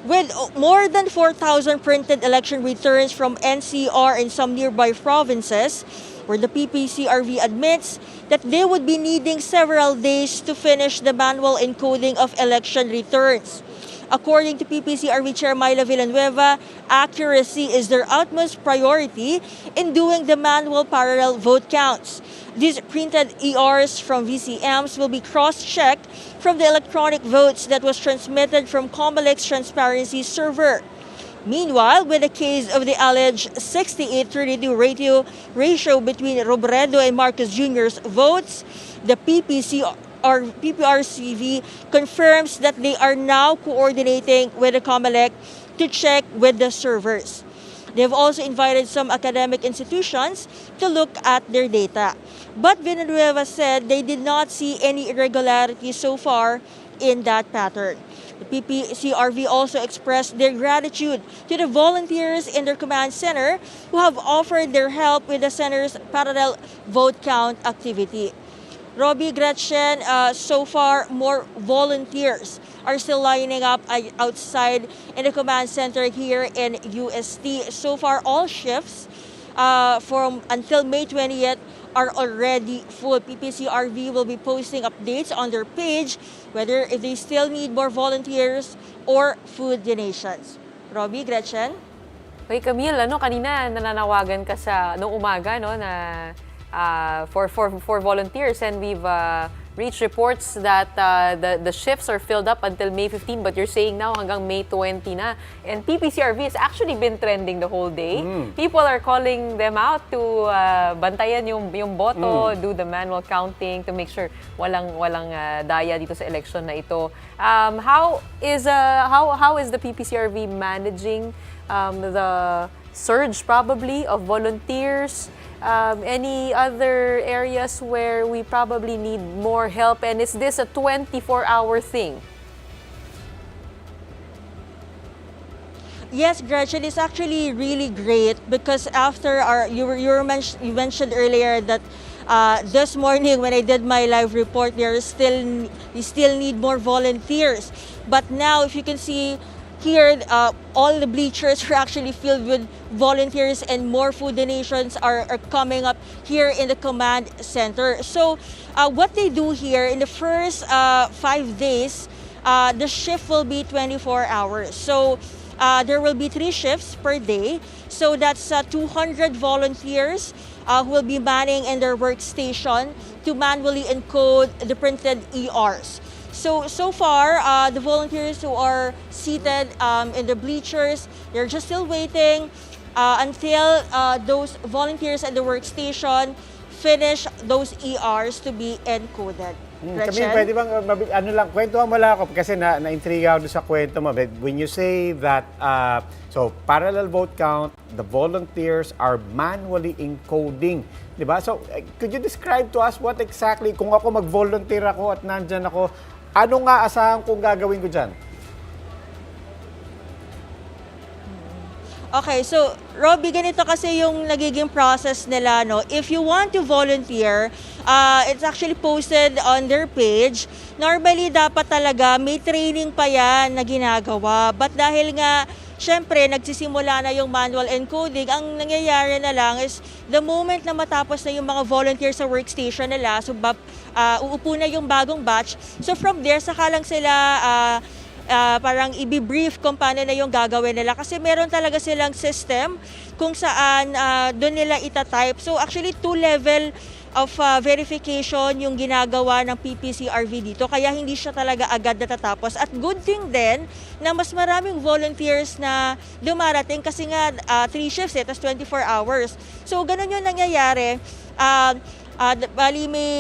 With more than 4,000 printed election returns from NCR and some nearby provinces, where the PPCRV admits that they would be needing several days to finish the manual encoding of election returns. According to PPCRV Chair Myla Villanueva, accuracy is their utmost priority in doing the manual parallel vote counts. These printed ERs from VCMs will be cross-checked from the electronic votes that was transmitted from COMELEC's transparency server. Meanwhile, with the case of the alleged 68-32 ratio between Robredo and Marcos Jr.'s votes, the PPRCV confirms that they are now coordinating with the COMELEC to check with the servers. They have also invited some academic institutions to look at their data. But Villanueva said they did not see any irregularities so far in that pattern. The PPCRV also expressed their gratitude to the volunteers in their command center who have offered their help with the center's parallel vote count activity. Roby, Gretchen, so far more volunteers are still lining up outside in the command center here in UST. So far, all shifts from until May 20th are already full. PPCRV will be posting updates on their page whether if they still need more volunteers or food donations. Roby, Gretchen? Wait, Camille, kanina nananawagan ka sa noong umaga na for volunteers, and we've reached reports that the shifts are filled up until May 15, but you're saying now hanggang May 20 na. And PPCRV has actually been trending the whole day. People are calling them out to bantayan yung boto, do the manual counting to make sure walang daya dito sa election na ito. How is the PPCRV managing the surge probably of volunteers? Any other areas where we probably need more help? And is this a 24-hour thing? Yes, Gretchen, it's actually really great because after you mentioned earlier that this morning when I did my live report, we still need more volunteers. But now, if you can see, here, all the bleachers are actually filled with volunteers, and more food donations are coming up here in the command center. So what they do here in the first 5 days, the shift will be 24 hours. So there will be 3 shifts per day. So that's 200 volunteers who will be manning in their workstation to manually encode the printed ERs. So far, the volunteers who are seated in the bleachers, they're just still waiting until those volunteers at the workstation finish those ERs to be encoded. Kami, pwede bang, ano lang, kwentuhan mo lang ako kasi na-intriga ako sa kwento mo. But when you say that, so parallel vote count, the volunteers are manually encoding. Diba? So, could you describe to us what exactly, kung ako mag-volunteer ako at nandyan ako, ano nga asahan kong gagawin ko dyan? Okay, so Roby, ganito kasi yung nagiging process nila, no? If you want to volunteer, it's actually posted on their page. Normally, dapat talaga may training pa yan na ginagawa. But dahil nga, syempre, nagsisimula na yung manual encoding, ang nangyayari na lang is the moment na matapos na yung mga volunteers sa workstation nila, so uupo na yung bagong batch. So from there, saka lang sila parang i-brief kung paano na yung gagawin nila. Kasi meron talaga silang system kung saan doon nila itatype. So actually, 2 level of verification yung ginagawa ng PPCRV dito. Kaya hindi siya talaga agad natatapos. At good thing din na mas maraming volunteers na dumarating kasi nga 3 shifts, tas 24 hours. So ganun yung nangyayari. Bali may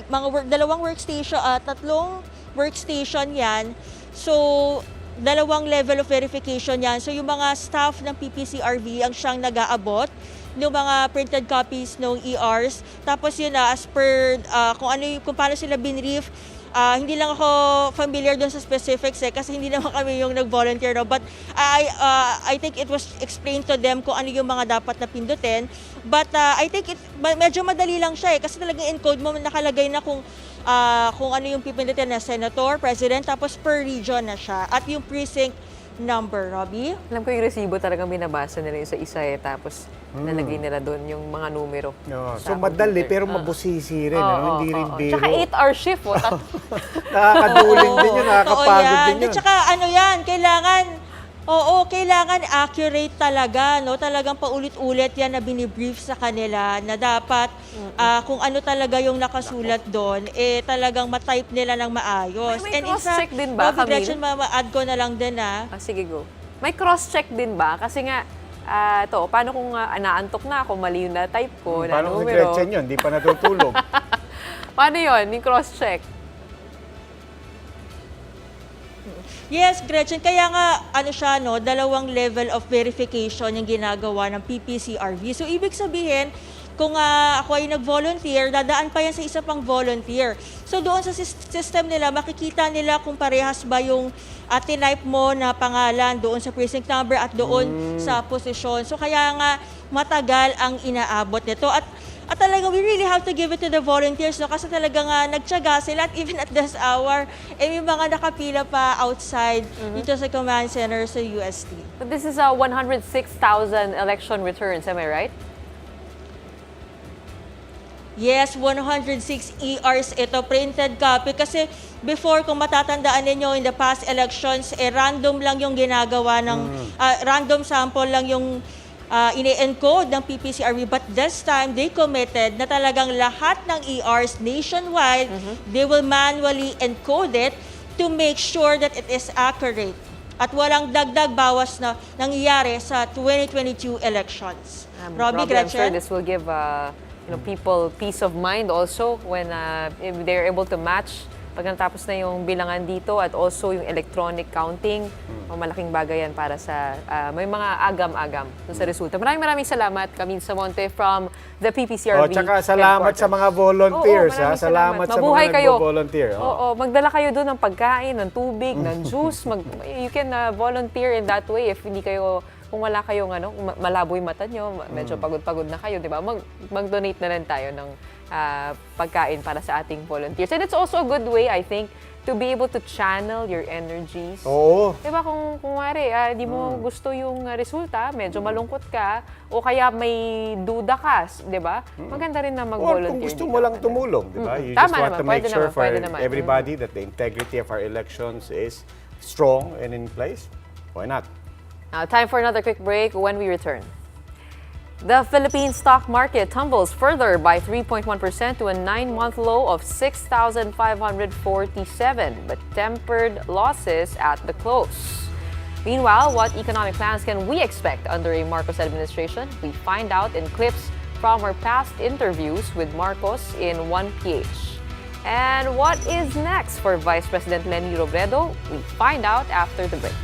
mga 2 workstation, 3 workstation yan. So, 2 level of verification yan. So, yung mga staff ng PPCRV ang siyang nag-aabot ng mga printed copies ng ERs. Tapos yun as per kung paano sila binrief. Hindi lang ako familiar dun sa specifics kasi hindi naman kami yung nag-volunteer. No? But I think it was explained to them kung ano yung mga dapat na pindutin. But I think medyo madali lang siya kasi talagang encode mo, nakalagay na kung ano yung pipindutin na senator, president, tapos per region na siya. At yung precinct number, Roby? Alam ko yung resibo talagang binabasa nila yung sa isa tapos nalagay nila doon yung mga numero. No. So madali pero mabusisi rin. Hindi rin biro. Tsaka 8-hour shift. Nakakaduling din yun, nakakapagod din yun. At tsaka ano yan, kailangan accurate talaga, no? Talagang paulit-ulit yan na binibrief sa kanila na dapat kung ano talaga yung nakasulat doon, talagang matype nila ng maayos. May cross-check din ba, Camille? Gretchen, ma-add ko na lang din, sige, go. May cross-check din ba? Kasi nga, paano kung naantok na ako, mali yung na-type ko, na paano numero? Paano si Gretchen yun? Di pa natutulog. Paano yun? Yung cross-check? Yes, Gretchen. Kaya nga, 2 level of verification yung ginagawa ng PPCRV. So, ibig sabihin, kung ako ay nag-volunteer, dadaan pa yan sa isa pang volunteer. So, doon sa system nila, makikita nila kung parehas ba yung tinype mo na pangalan doon sa precinct number at doon sa posisyon. So, kaya nga, matagal ang inaabot nito. At talaga, we really have to give it to the volunteers, no? Kasi talaga nga, nagtiyaga sila at even at this hour, may mga nakapila pa outside dito sa command center sa UST. But this is 106,000 election returns, am I right? Yes, 106 ERs ito, printed copy. Kasi before, kung matatandaan ninyo, in the past elections, random lang yung ginagawa ng, random sample lang yung ini-encode ng PPCRV, but this time they committed na talagang lahat ng ERs nationwide, they will manually encode it to make sure that it is accurate at walang dagdag bawas na nangyayari sa 2022 elections. Roby, Gretchen? I'm sure this will give people peace of mind also when if they're able to match pag natapos na yung bilangan dito at also yung electronic counting. Malaking bagay yan para sa may mga agam-agam sa resulta. Maraming salamat, Camille Samonte from the PPCRV. Tsaka salamat sa mga volunteers. Salamat sa mga nag-volunteer. Magdala kayo doon ng pagkain, ng tubig, ng juice. You can volunteer in that way if hindi kayo kung wala kayong malabo yung mata nyo, medyo pagod-pagod na kayo, di ba? Mag-donate na lang tayo ng pagkain para sa ating volunteers. And it's also a good way, I think, to be able to channel your energies. Oo. Di ba kung wari, di mo gusto yung resulta, medyo malungkot ka, o kaya may duda ka, di ba? Maganda rin na mag-volunteer. Or kung gusto mo lang tumulong, di ba? You Tama just want naman, to make pwede sure naman, for pwede naman. everybody that the integrity of our elections is strong and in place. Why not? Now, time for another quick break. When we return, the Philippine stock market tumbles further by 3.1% to a 9-month low of 6,547, but tempered losses at the close. Meanwhile, what economic plans can we expect under a Marcos administration? We find out in clips from our past interviews with Marcos in 1PH. And what is next for Vice President Leni Robredo? We find out after the break.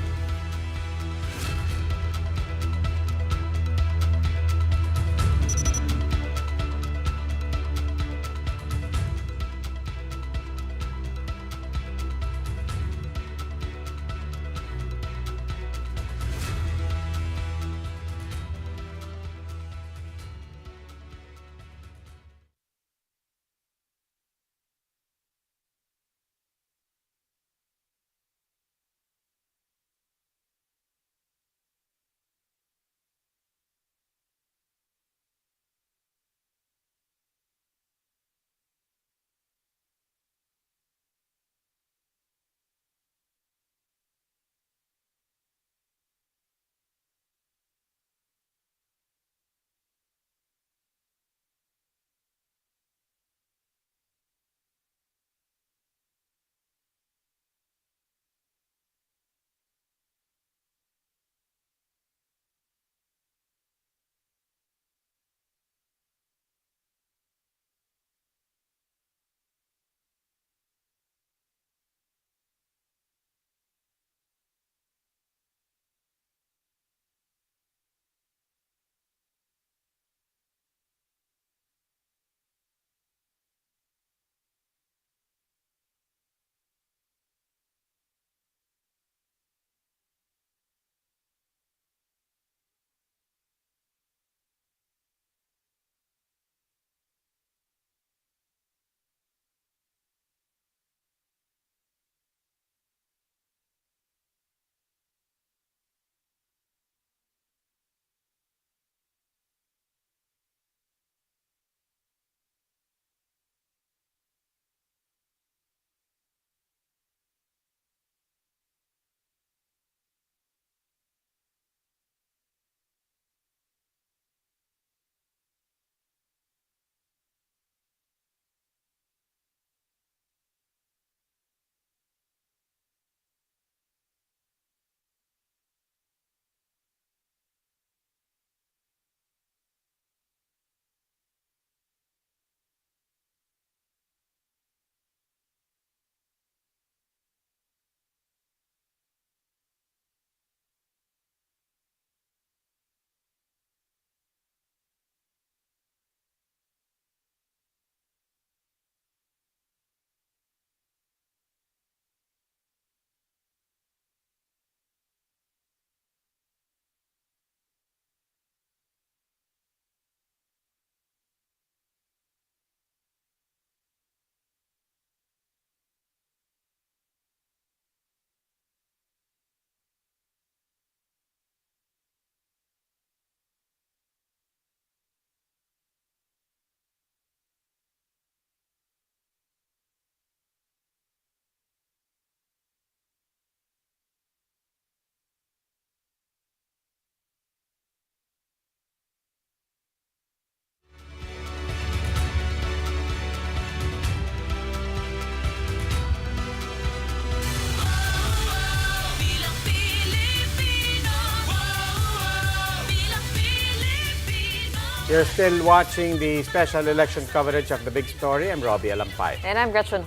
You're still watching the special election coverage of The Big Story. I'm Roby Alampay. And I'm Gretchen.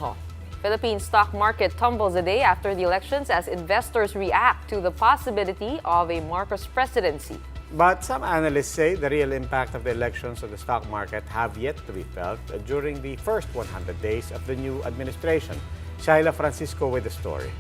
Philippine stock market tumbles a day after the elections as investors react to the possibility of a Marcos presidency. But some analysts say the real impact of the elections on the stock market have yet to be felt during the first 100 days of the new administration. Shaila Francisco with the story.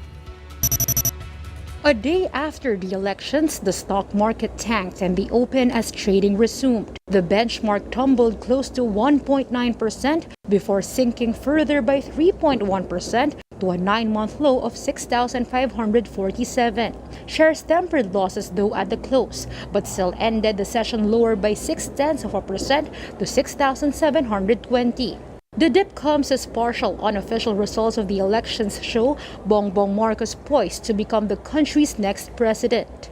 A day after the elections, the stock market tanked and the open as trading resumed. The benchmark tumbled close to 1.9% before sinking further by 3.1% to a 9-month low of 6,547. Shares tempered losses though at the close, but still ended the session lower by 0.6% to 6,720. The dip comes as partial unofficial results of the elections show Bongbong Marcos poised to become the country's next president.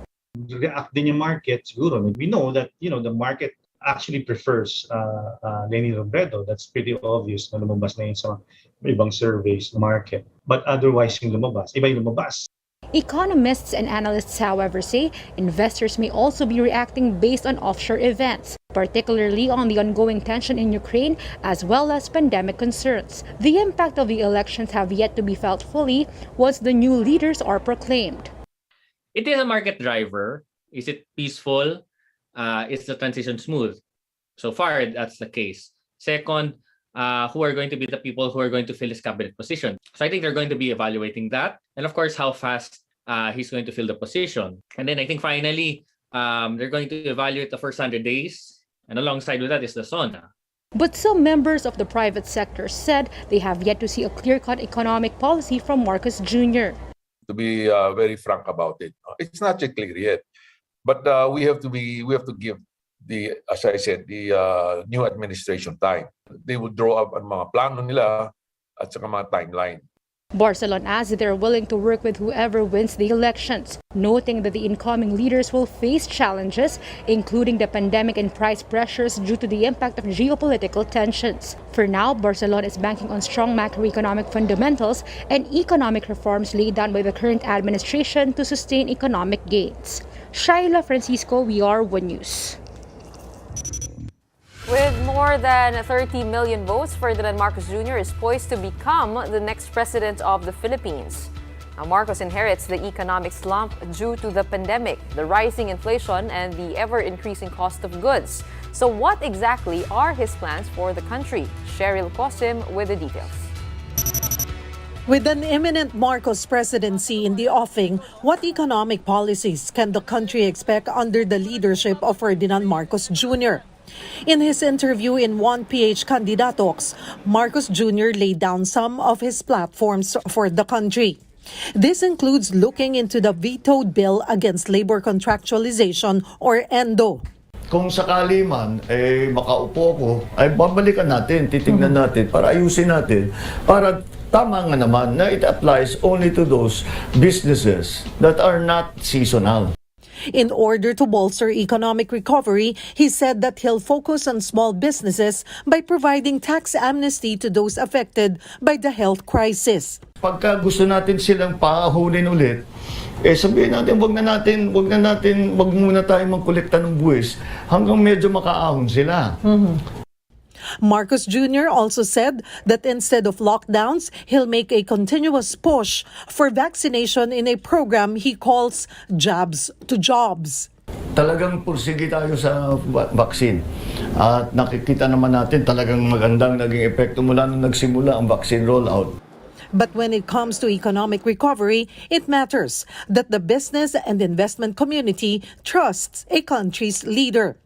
React din yung market siguro. We know that the market actually prefers Leni Robredo. That's pretty obvious na lumabas na yun sa ibang surveys market. But otherwise yung lumabas, iba yung lumabas. Economists and analysts, however, say investors may also be reacting based on offshore events, particularly on the ongoing tension in Ukraine as well as pandemic concerns. The impact of the elections have yet to be felt fully once the new leaders are proclaimed. It is a market driver. Is it peaceful? Is the transition smooth? So far, that's the case. Second, who are going to be the people who are going to fill his cabinet position? So I think they're going to be evaluating that. And of course, how fast he's going to fill the position. And then I think finally, they're going to evaluate the first 100 days. And alongside with that is the SONA. But some members of the private sector said they have yet to see a clear-cut economic policy from Marcos Jr. To be very frank about it, it's not yet clear yet. But we have to give as I said, the new administration time. They will draw up ang mga plano nila at saka mga timeline. Barcelona adds they're willing to work with whoever wins the elections, noting that the incoming leaders will face challenges, including the pandemic and price pressures due to the impact of geopolitical tensions. For now, Barcelona is banking on strong macroeconomic fundamentals and economic reforms laid down by the current administration to sustain economic gains. Shaila Francisco, We Are One News. With more than 30 million votes, Ferdinand Marcos Jr. is poised to become the next president of the Philippines. Now, Marcos inherits the economic slump due to the pandemic, the rising inflation, and the ever-increasing cost of goods. So what exactly are his plans for the country? Cheryl Cosim with the details. With an imminent Marcos presidency in the offing, what economic policies can the country expect under the leadership of Ferdinand Marcos Jr.? In his interview in 1PH Candidatos, Marcos Jr. laid down some of his platforms for the country. This includes looking into the vetoed bill against labor contractualization or ENDO. Kung sakali man makaupo ko, ay babalikan natin, titingnan natin para ayusin natin. Para tama nga naman na it applies only to those businesses that are not seasonal. In order to bolster economic recovery, he said that he'll focus on small businesses by providing tax amnesty to those affected by the health crisis. Pagka gusto natin silang paahulin ulit, sabihin natin wag muna tayo magkolekta ng buwis hanggang medyo makaahon sila. Marcos Jr. also said that instead of lockdowns, he'll make a continuous push for vaccination in a program he calls Jabs to Jobs. Talagang pursige tayo sa vaccine. At nakikita naman natin talagang magandang naging epekto mula nung nagsimula ang vaccine rollout. But when it comes to economic recovery, it matters that the business and investment community trusts a country's leader.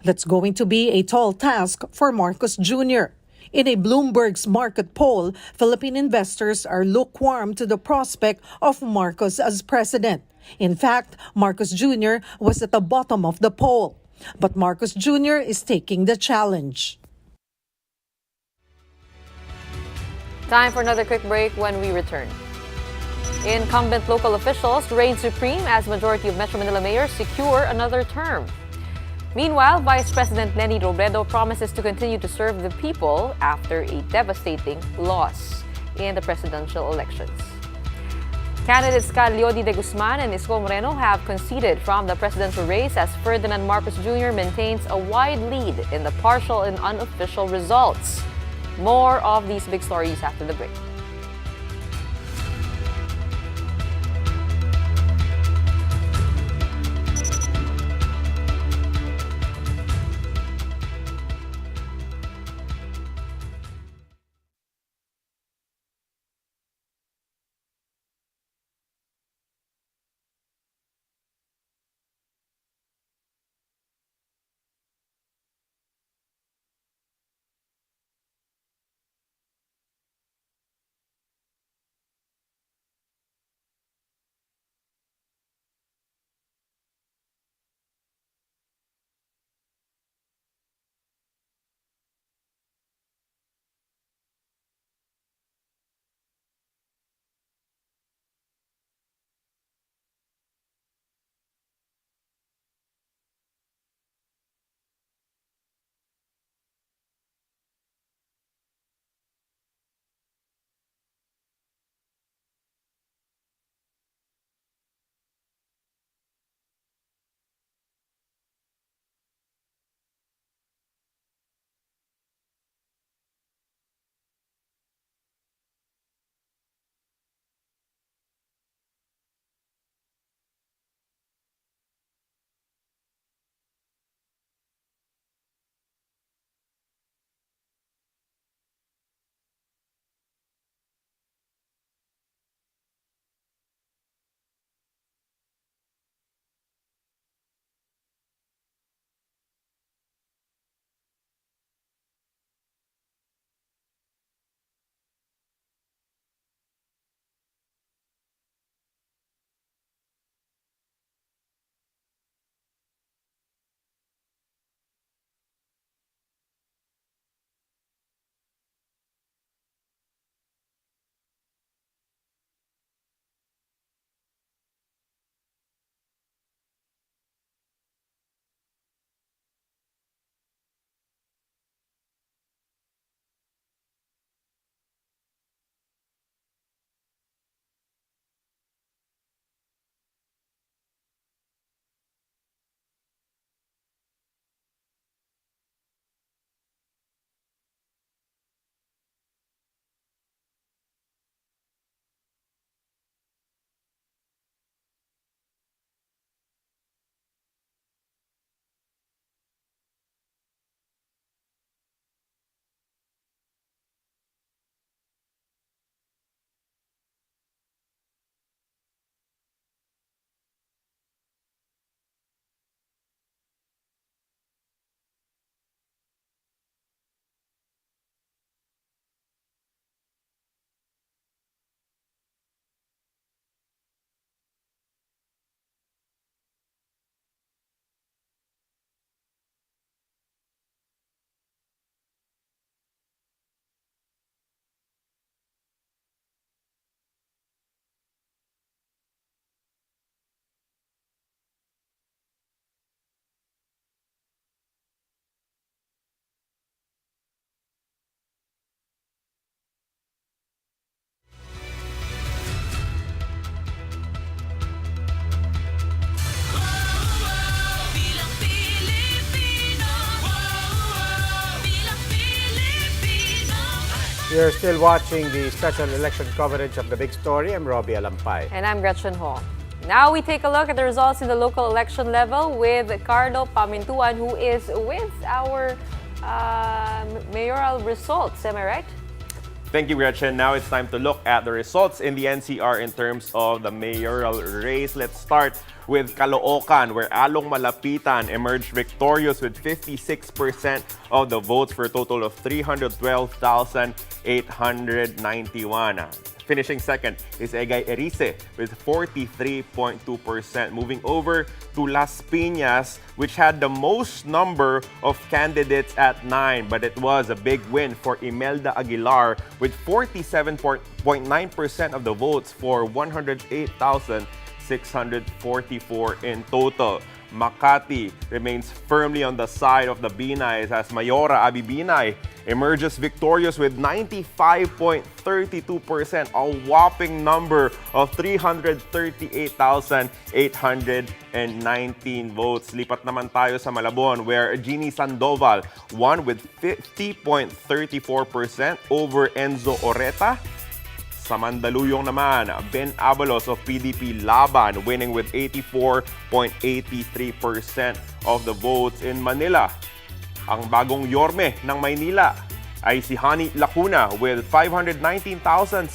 That's going to be a tall task for Marcos Jr. In a Bloomberg's market poll, Philippine investors are lukewarm to the prospect of Marcos as president. In fact, Marcos Jr. was at the bottom of the poll. But Marcos Jr. is taking the challenge. Time for another quick break. When we return. Incumbent local officials reign supreme as majority of Metro Manila mayors secure another term. Meanwhile, Vice President Leni Robredo promises to continue to serve the people after a devastating loss in the presidential elections. Candidates Leody de Guzman and Isko Moreno have conceded from the presidential race as Ferdinand Marcos Jr. maintains a wide lead in the partial and unofficial results. More of these big stories after the break. You're still watching the special election coverage of the big story. I'm Roby Alampay. And I'm Gretchen Ho. Now we take a look at the results in the local election level with Carlo Pamintuan, who is with our mayoral results. Am I right? Thank you, Gretchen. Now it's time to look at the results in the NCR in terms of the mayoral race. Let's start with Caloocan, where Along Malapitan emerged victorious with 56% of the votes for a total of 312,891. Finishing second is Egay Erice with 43.2%. Moving over to Las Piñas, which had the most number of candidates at 9, but it was a big win for Imelda Aguilar with 47.9% of the votes for 108,644 in total. Makati remains firmly on the side of the Binays as Mayora Abi Binay emerges victorious with 95.32%, a whopping number of 338,819 votes. Lipat naman tayo sa Malabon, where Jeannie Sandoval won with 50.34% over Enzo Oreta. Sa Mandaluyong naman, Ben Avalos of PDP Laban winning with 84.83% of the votes. In Manila, ang bagong Yorme ng Maynila ay si Hani Lacuna with 519,607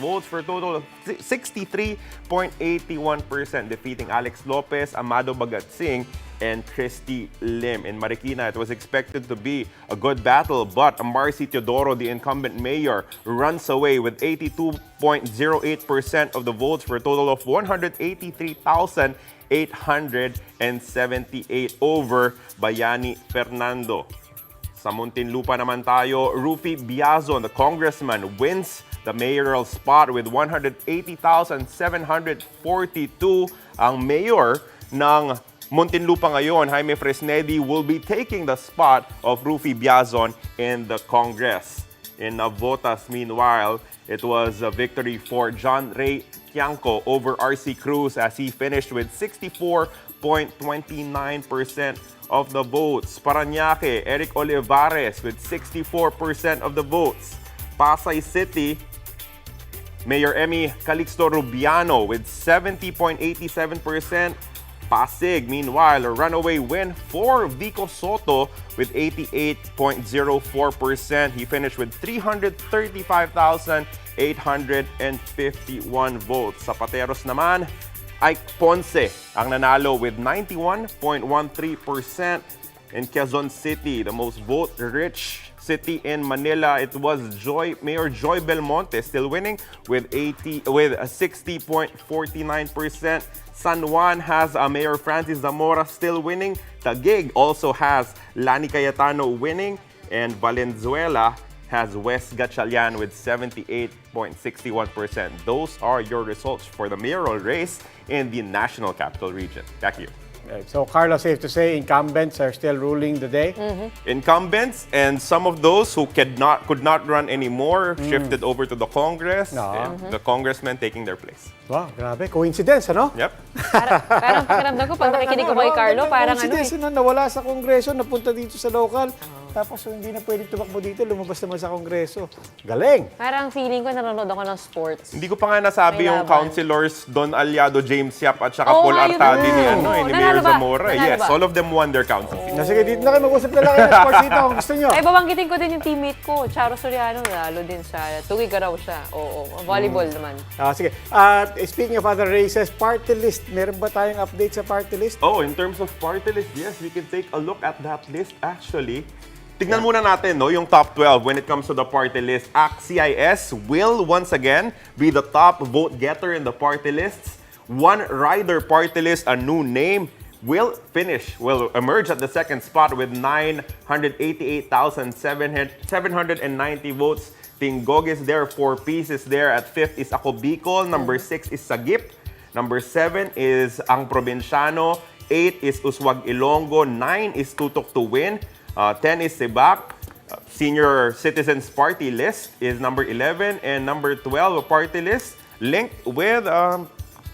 votes for a total of 63.81%, defeating Alex Lopez, Amado Bagatsing, and Christy Lim. In Marikina, it was expected to be a good battle, but Marcy Teodoro, the incumbent mayor, runs away with 82.08% of the votes for a total of 183,878 over Bayani Fernando. Sa Muntinlupa naman tayo, Rufy Biazon, the congressman, wins the mayoral spot with 180,742. Ang mayor ng Muntinlupa ngayon, Jaime Fresnedi, will be taking the spot of Rufy Biazon in the Congress. In Navotas, meanwhile, it was a victory for John Ray Tiangco over RC Cruz as he finished with 64.29% of the votes. Parañaque, Eric Olivares with 64% of the votes. Pasay City, Mayor Emmy Calixto Rubiano with 70.87%. Pasig, meanwhile, a runaway win for Vico Soto with 88.04%. He finished with 335,851 votes. Sa Pateros naman, Ike Ponce ang nanalo with 91.13%. In Quezon City, the most vote-rich city in Manila, it was Mayor Joy Belmonte still winning with 60.49%. San Juan has Mayor Francis Zamora still winning. Taguig also has Lani Cayetano winning. And Valenzuela has West Gatchalian with 78.61%. Those are your results for the mayoral race in the National Capital Region. Back to you. So, Carlo, safe to say incumbents are still ruling the day? Incumbents and some of those who could not run anymore shifted over to the Congress. And the congressmen taking their place. Wow, grabe. Coincidence, ano? Yep. Parang pakiramdam ko, pag nakikinig ko kay Carlo, parang coincidence na nawala sa Kongreso, napunta dito sa local. Tapos hindi na pwedeng tumakbo dito, lumabas naman sa Kongreso. Galing! Parang feeling ko nanonood ako ng sports. Hindi ko pa nga nasabi yung councilors Don Aliado, James Yap at saka Paul ayun Artadi na. ni Mayor Zamora. Yes, all of them won their council seats. Sige, dito na kayo mag-usap na lang kayo ng sports dito kung gusto nyo. Ay, babanggitin ko din yung teammate ko, Charo Soriano, lalo din sa Tugig raw siya. Oo, volleyball naman. Sige. Speaking of other races, party list. Meron ba tayong update sa party list? Oh, in terms of party list, yes, we can take a look at that list actually. Tignan muna natin yung top 12 when it comes to the party list. ACT-CIS will once again be the top vote getter in the party lists. One rider party list, a new name, will emerge at the second spot with 988,790 votes. Tinggog is there, 4 pieces there. At 5th is Ako Bicol. Number 6 is Sagip. Number 7 is Ang Provinciano. 8 is Uswag Ilonggo. 9 is Tutok to Win. 10 is Sibak. Senior Citizens Party list is number 11. And number 12, a party list linked with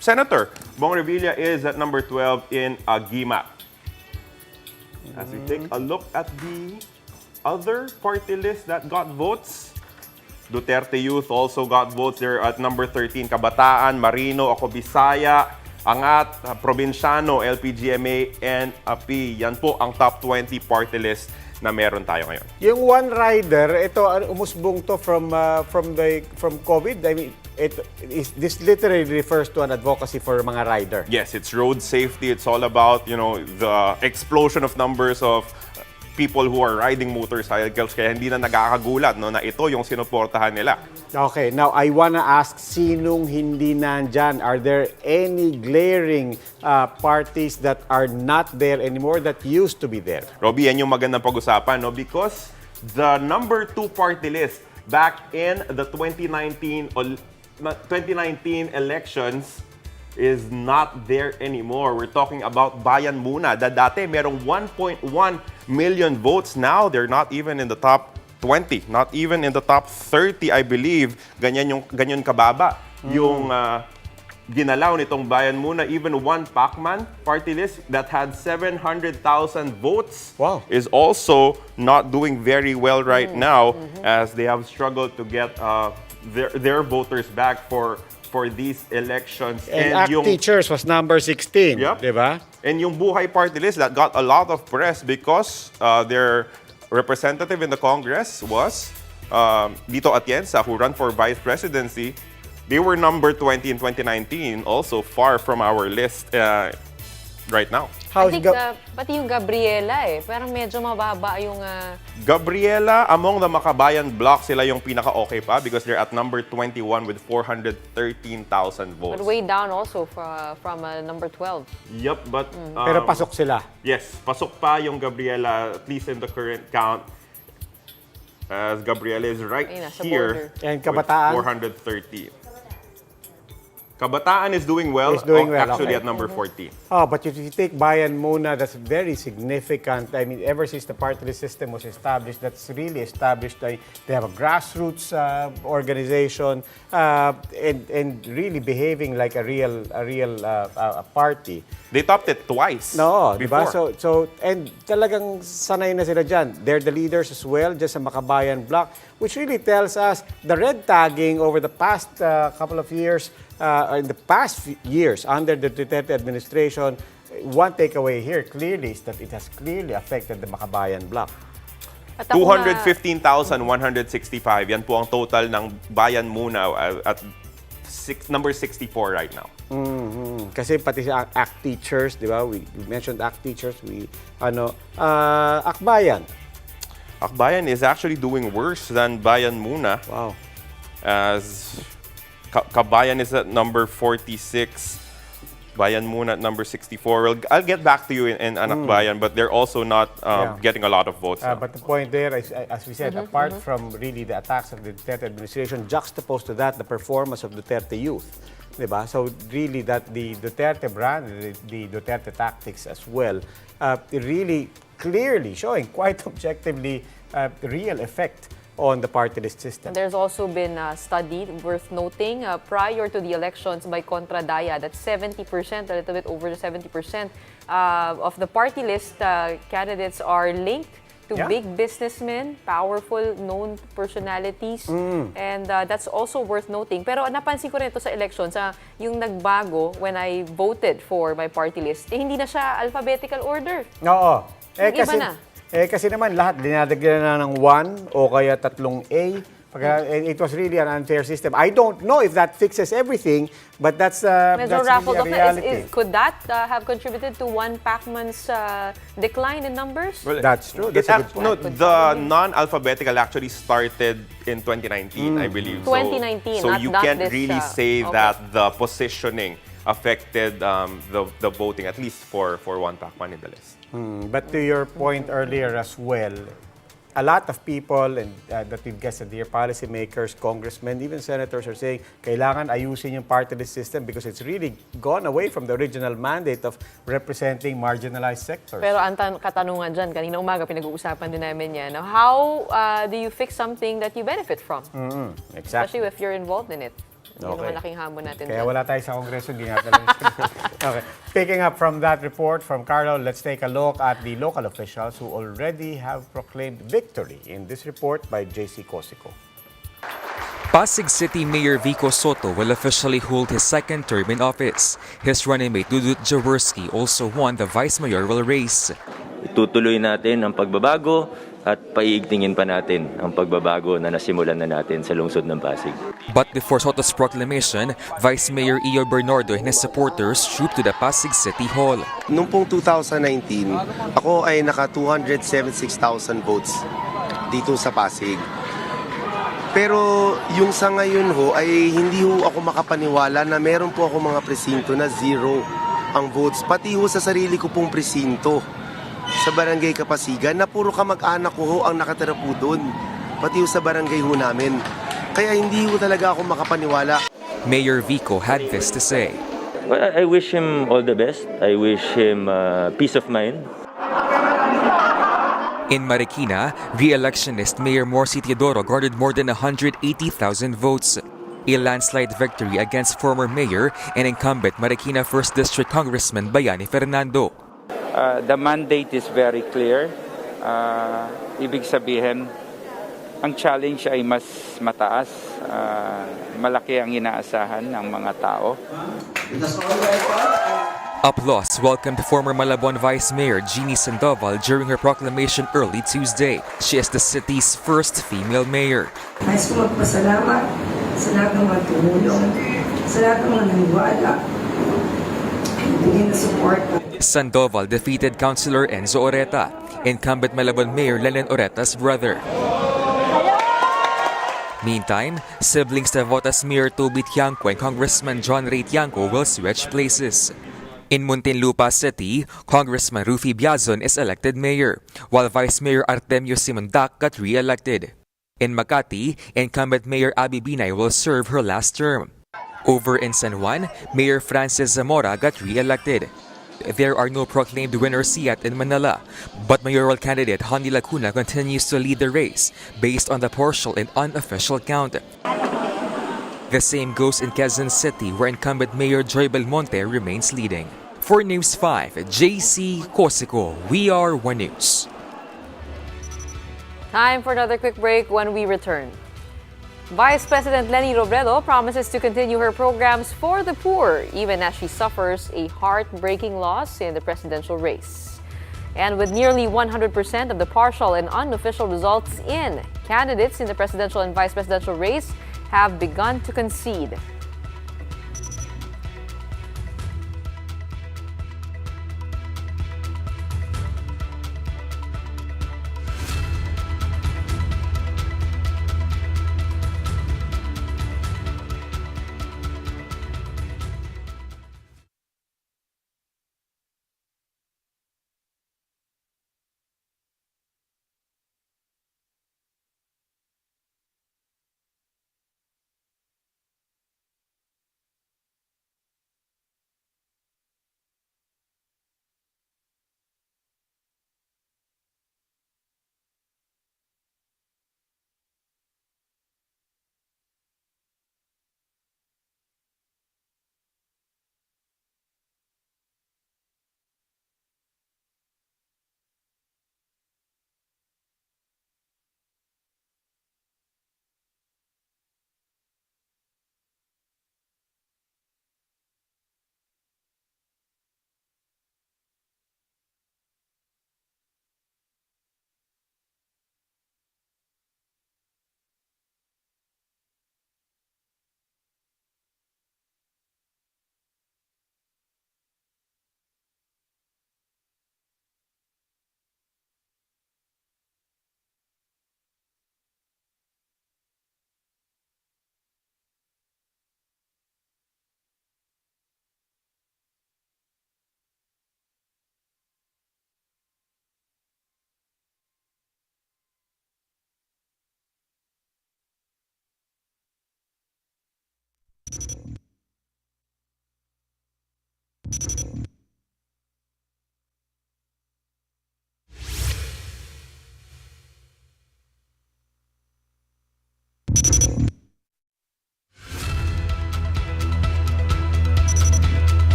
Senator Bong Revilla is at number 12 in Aguimac. As we take a look at the other party list that got votes, Duterte Youth also got votes. They're at number 13. Kabataan, Marino, Ako Bisaya, Angat, Provinciano, LPGMA, and API. Yan po ang top 20 party list na meron tayo ngayon. Yung one rider, ito umusbong to from COVID. I mean, this literally refers to an advocacy for mga rider. Yes, it's road safety. It's all about, the explosion of numbers of people who are riding motorcycles. Kaya hindi na nagkakagulat na ito yung sinuportahan nila. Okay, now I wanna ask, sinong hindi nandyan? Are there any glaring parties that are not there anymore that used to be there? Roby, yan yung magandang pag-usapan, no? Because the number 2 party list back in the 2019 elections is not there anymore. We're talking about Bayan Muna. Dati merong 1.1 million votes. Now they're not even in the top 20, not even in the top 30, I believe. Ganyan kababa yung ginalaw nitong Bayan Muna. Even one Pacman party list that had 700,000 votes is also not doing very well right now, as they have struggled to get their voters back for these elections. And ACT Teachers was number 16, yep. Diba? And yung Buhay party list that got a lot of press because their representative in the Congress was Dito Atienza, who ran for vice presidency. They were number 20 in 2019, also far from our list right now. I think pati yung Gabriela parang medyo mababa yung... Gabriela, among the Makabayan block, sila yung pinaka-okay pa because they're at number 21 with 413,000 votes. But way down also from number 12. Yep, but... Pero pasok sila. Yes, pasok pa yung Gabriela, at least in the current count. As Gabriela is right here and Kabataan? with 430. Kabataan is doing well, actually at number 14. Oh, but if you take Bayan Muna, that's very significant. I mean, ever since the party list system was established, that's really established. They have a grassroots organization and really behaving like a real party. They topped it twice. No, before. Diba? So and talagang sanay na sila dyan. They're the leaders as well, just sa Makabayan block, which really tells us the red tagging over the past couple of years, in the past years under the Duterte administration, one takeaway here clearly is that it has clearly affected the Makabayan block. 215,165. Yan po ang total ng Bayan Muna at number 64 right now. Kasi pati sa ACT Teachers, di ba? We mentioned ACT Teachers. Akbayan. Akbayan is actually doing worse than Bayan Muna. Wow. As Kabayan is at number 46. Bayan Muna at number 64. Well, I'll get back to you in Akbayan, but they're also not getting a lot of votes. But the point there, as we said, apart from really the attacks of the Duterte administration, juxtaposed to that, the performance of Duterte Youth. Diba? So really that the Duterte brand, the Duterte tactics as well, really clearly showing quite objectively real effect on the party list system. There's also been a study worth noting prior to the elections by Contradaya that 70%, a little bit over 70% of the party list candidates are linked to big businessmen, powerful, known personalities. And that's also worth noting. Pero napansin ko rin ito sa elections, yung nagbago when I voted for my party list, hindi na siya alphabetical order. Oo. Iba na. Kasi naman lahat dinadagdagan na ng 1 o kaya 3 A. It was really an unfair system. I don't know if that fixes everything, but that's really a reality. Could that have contributed to one Pacman's decline in numbers? Well, that's true. That's a good point. The non-alphabetical actually started in 2019, I believe. 2019, so not you this, can't really say that the positioning affected the voting, at least for one Pacman in the list. But to your point earlier as well, a lot of people and that we've guessed here, policymakers, congressmen, even senators are saying kailangan ayusin yung party list system because it's really gone away from the original mandate of representing marginalized sectors. Pero ang katanungan dyan, kanina umaga pinag-uusapan din namin yan. Now, how do you fix something that you benefit from? Exactly. Especially if you're involved in it. Okay. Yung malaking hamon natin. Kaya wala tayo sa Kongreso, hindi natin alam. Okay. Picking up from that report from Carlo, let's take a look at the local officials who already have proclaimed victory in this report by JC Cosico. Pasig City Mayor Vico Soto will officially hold his second term in office. His running mate Dudut Jaworski also won the vice mayoral race. Itutuloy natin ang pagbabago at paiigtingin pa natin ang pagbabago na nasimulan na natin sa lungsod ng Pasig. But before Soto's proclamation, Vice Mayor Io Bernardo and his supporters trooped to the Pasig City Hall. Noong pong 2019, ako ay naka 276,000 votes dito sa Pasig. Pero yung sa ngayon ho ay hindi ho ako makapaniwala na meron po ako mga presinto na zero ang votes. Pati ho sa sarili ko pong presinto sa Barangay Kapasigan na puro kamag-anak ko ho ang nakatira po doon. Pati ho sa barangay ho namin. Kaya hindi ho talaga ako makapaniwala. Mayor Vico had this to say. Well, I wish him all the best. I wish him peace of mind. In Marikina, re-electionist Mayor Morsi Teodoro garnered more than 180,000 votes. A landslide victory against former mayor and incumbent Marikina 1st District Congressman Bayani Fernando. The mandate is very clear. Ibig sabihin, ang challenge ay mas mataas. Malaki ang inaasahan ng mga tao. Applause welcomed former Malabon Vice Mayor Jeannie Sandoval during her proclamation early Tuesday. She is the city's first female mayor. Nais ko magpasalamat sa lahat ng mga tumulong, sa lahat ng mga naniwala, bigyan na support. Sandoval defeated Councilor Enzo Oreta, incumbent Malabon Mayor Lenen Oreta's brother. Meantime, siblings Navotas Mayor Toby Tiangco and Congressman John Ray Tiangco will switch places. In Muntinlupa City, Congressman Rufy Biazon is elected mayor, while Vice Mayor Artemio Simondak got re-elected. In Makati, incumbent Mayor Abby Binay will serve her last term. Over in San Juan, Mayor Francis Zamora got re-elected. There are no proclaimed winners yet in Manila, but mayoral candidate Honey Lacuna continues to lead the race based on the partial and unofficial count. The same goes in Quezon City, where incumbent Mayor Joy Belmonte remains leading. For News 5, JC Cosico, We Are One News. Time for another quick break. When we return, Vice President Leni Robredo promises to continue her programs for the poor, even as she suffers a heartbreaking loss in the presidential race. And with nearly 100% of the partial and unofficial results in, candidates in the presidential and vice presidential race have begun to concede.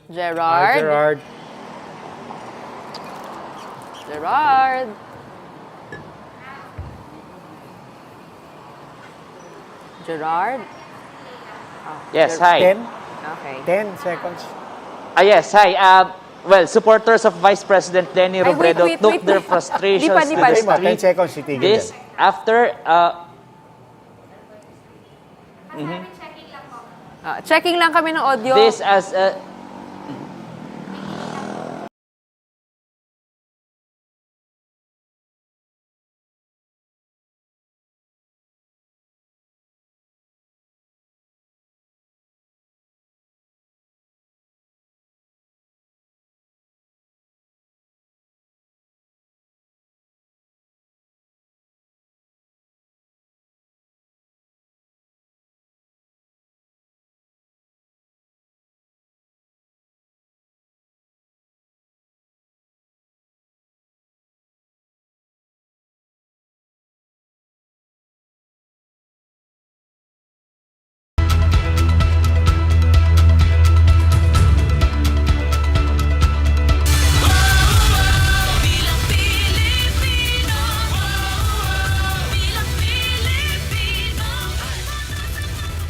Gerard. Gerard. Gerard. Gerard. Yes, hi. 10? Okay. 10 seconds. Yes, hi. Well, supporters of Vice President Leni Robredo took their frustrations to the street. 10 seconds, titigil This din. after... Checking lang kami ng audio. This as a...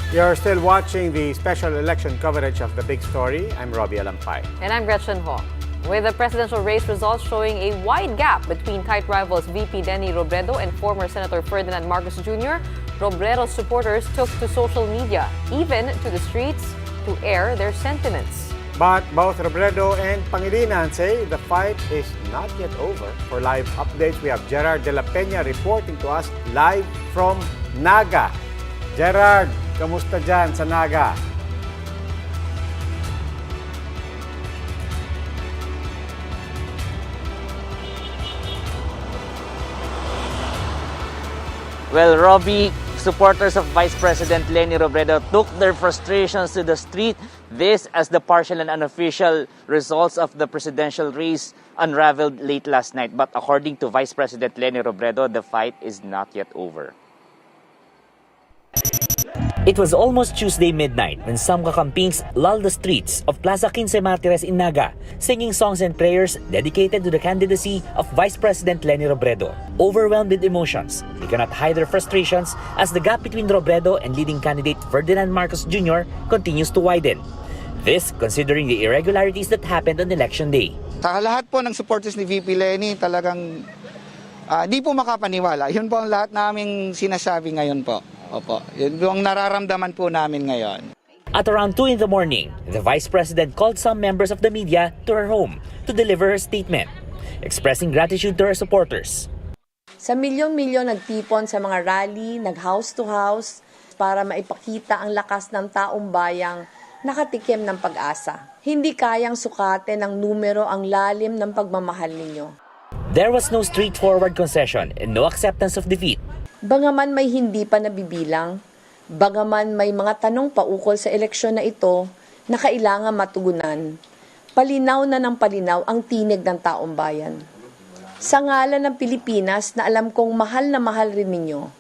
You're still watching the special election coverage of The Big Story. I'm Roby Alampay. And I'm Gretchen Ho. With the presidential race results showing a wide gap between tight rivals VP Leni Robredo and former Senator Ferdinand Marcos Jr., Robredo's supporters took to social media, even to the streets, to air their sentiments. But both Robredo and Pangilinan say the fight is not yet over. For live updates, we have Gerard de la Peña reporting to us live from Naga. Gerard, kamusta dyan sa Naga? Well, Roby, supporters of Vice President Leni Robredo took their frustrations to the street. This as the partial and unofficial results of the presidential race unraveled late last night. But according to Vice President Leni Robredo, the fight is not yet over. It was almost Tuesday midnight when some kakampings lulled the streets of Plaza 15 Martires in Naga, singing songs and prayers dedicated to the candidacy of Vice President Leni Robredo. Overwhelmed with emotions, they cannot hide their frustrations as the gap between Robredo and leading candidate Ferdinand Marcos Jr. continues to widen. This considering the irregularities that happened on election day. Sa lahat po ng supporters ni VP Leni, talagang di po makapaniwala. Yun po ang lahat naming sinasabi ngayon po. Opo, yun ang nararamdaman po namin ngayon. At around 2 in the morning, the Vice President called some members of the media to her home to deliver her statement, expressing gratitude to her supporters. Sa milyon-milyon nagtipon sa mga rally, nag-house to house para maipakita ang lakas ng taong bayang nakatikim ng pag-asa. Hindi kayang sukatin ng numero ang lalim ng pagmamahal ninyo. There was no straightforward concession and no acceptance of defeat. Bagaman may hindi pa nabibilang, bagaman may mga tanong paukol sa eleksyon na ito na kailangan matugunan, palinaw na ng palinaw ang tinig ng taong bayan. Sa ngalan ng Pilipinas na alam kong mahal na mahal rin ninyo,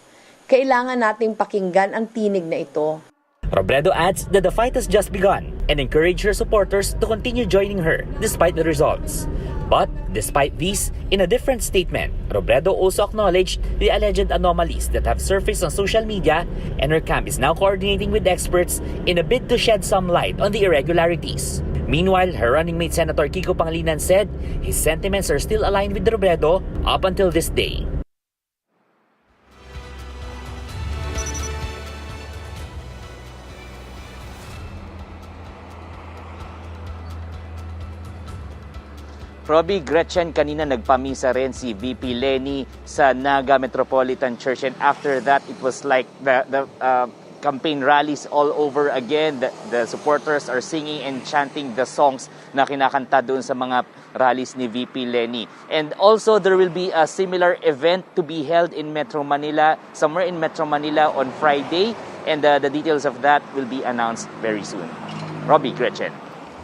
kailangan nating pakinggan ang tinig na ito. Robredo adds that the fight has just begun and encouraged her supporters to continue joining her despite the results. But despite these, in a different statement, Robredo also acknowledged the alleged anomalies that have surfaced on social media, and her camp is now coordinating with experts in a bid to shed some light on the irregularities. Meanwhile, her running mate Senator Kiko Pangilinan said his sentiments are still aligned with Robredo up until this day. Roby, Gretchen, kanina nagpamisa rin si VP Leni sa Naga Metropolitan Church, and after that it was like the campaign rallies all over again. The supporters are singing and chanting the songs na kinakanta doon sa mga rallies ni VP Leni. And also there will be a similar event to be held in Metro Manila, somewhere in Metro Manila on Friday, and the details of that will be announced very soon. Roby, Gretchen.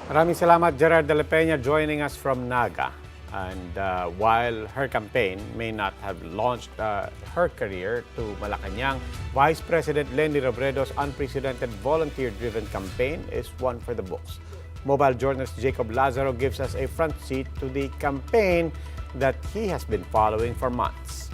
Maraming salamat, Gerard de la Peña, joining us from Naga. And while her campaign may not have launched her career to Malacanang, Vice President Leni Robredo's unprecedented volunteer-driven campaign is one for the books. Mobile journalist Jacob Lazaro gives us a front seat to the campaign that he has been following for months.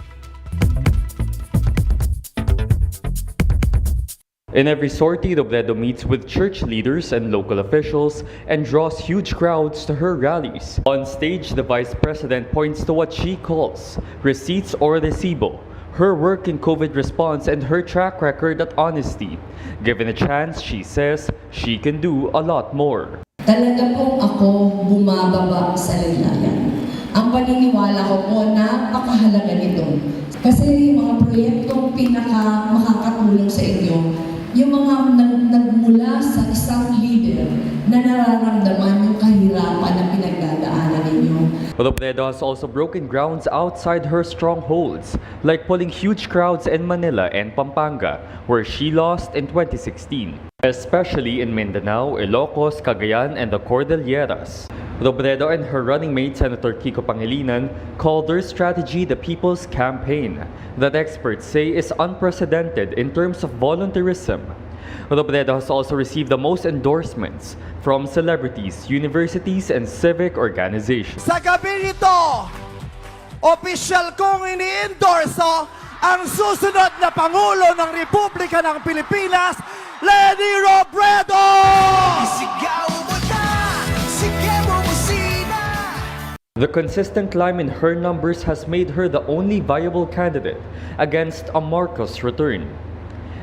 In every sortie, Robredo meets with church leaders and local officials and draws huge crowds to her rallies. On stage, the vice president points to what she calls receipts or recibo, her work in COVID response and her track record at honesty. Given a chance, she says she can do a lot more. Talaga pong ako bumababa sa laylayan. Ang paniniwala ko po napakahalaga nito. Kasi yung mga proyektong makakatulong sa inyo, yung mga nagmula sa isang leader na nararamdaman yung kahirapan na pinagdadaanan ninyo. Robredo has also broken grounds outside her strongholds, like pulling huge crowds in Manila and Pampanga, where she lost in 2016. Especially in Mindanao, Ilocos, Cagayan, and the Cordilleras. Robredo and her running mate Senator Kiko Pangilinan called their strategy the People's Campaign, that experts say is unprecedented in terms of volunteerism. Robredo has also received the most endorsements from celebrities, universities, and civic organizations. Sa gabi ito, official kong ini-endorso ang susunod na Pangulo ng Republika ng Pilipinas, Leni Robredo! The consistent climb in her numbers has made her the only viable candidate against a Marcos return.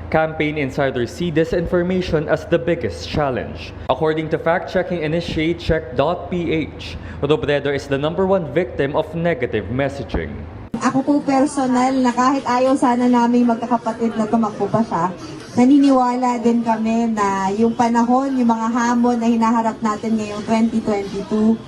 Campaign insiders see disinformation as the biggest challenge. According to fact-checking initiate check.ph, Robredo is the #1 victim of negative messaging. Ako po personal na kahit ayaw sana namin magkakapatid na tumakbo pa siya, naniniwala din kami na yung panahon, yung mga hamon na hinaharap natin ngayong 2022,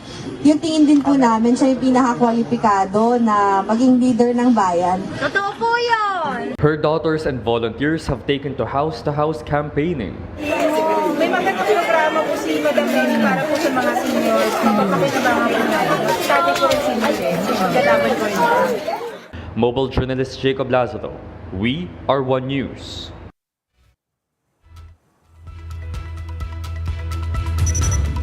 yung tingin din po namin siya yung pinaka-kwalipikado na maging leader ng bayan. Totoo po yun! Her daughters and volunteers have taken to house campaigning. May magandang programa po si Madam Leni para po sa mga seniors. Mapapakinabangan po natin. Sabi ko rin seniors, kalaban ko rin po. Mobile journalist Jacob Lazaro, we are One News.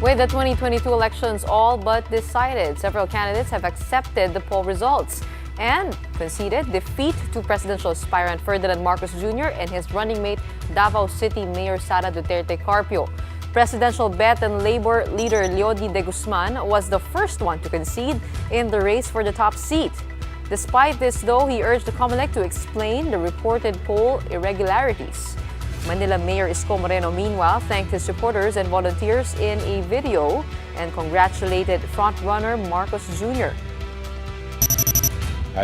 With the 2022 elections all but decided, several candidates have accepted the poll results and conceded defeat to presidential aspirant Ferdinand Marcos Jr. and his running mate Davao City Mayor Sara Duterte Carpio. Presidential bet and labor leader Leody de Guzman was the first one to concede in the race for the top seat. Despite this, though, he urged the COMELEC to explain the reported poll irregularities. Manila Mayor Isko Moreno, meanwhile, thanked his supporters and volunteers in a video and congratulated frontrunner Marcos Jr.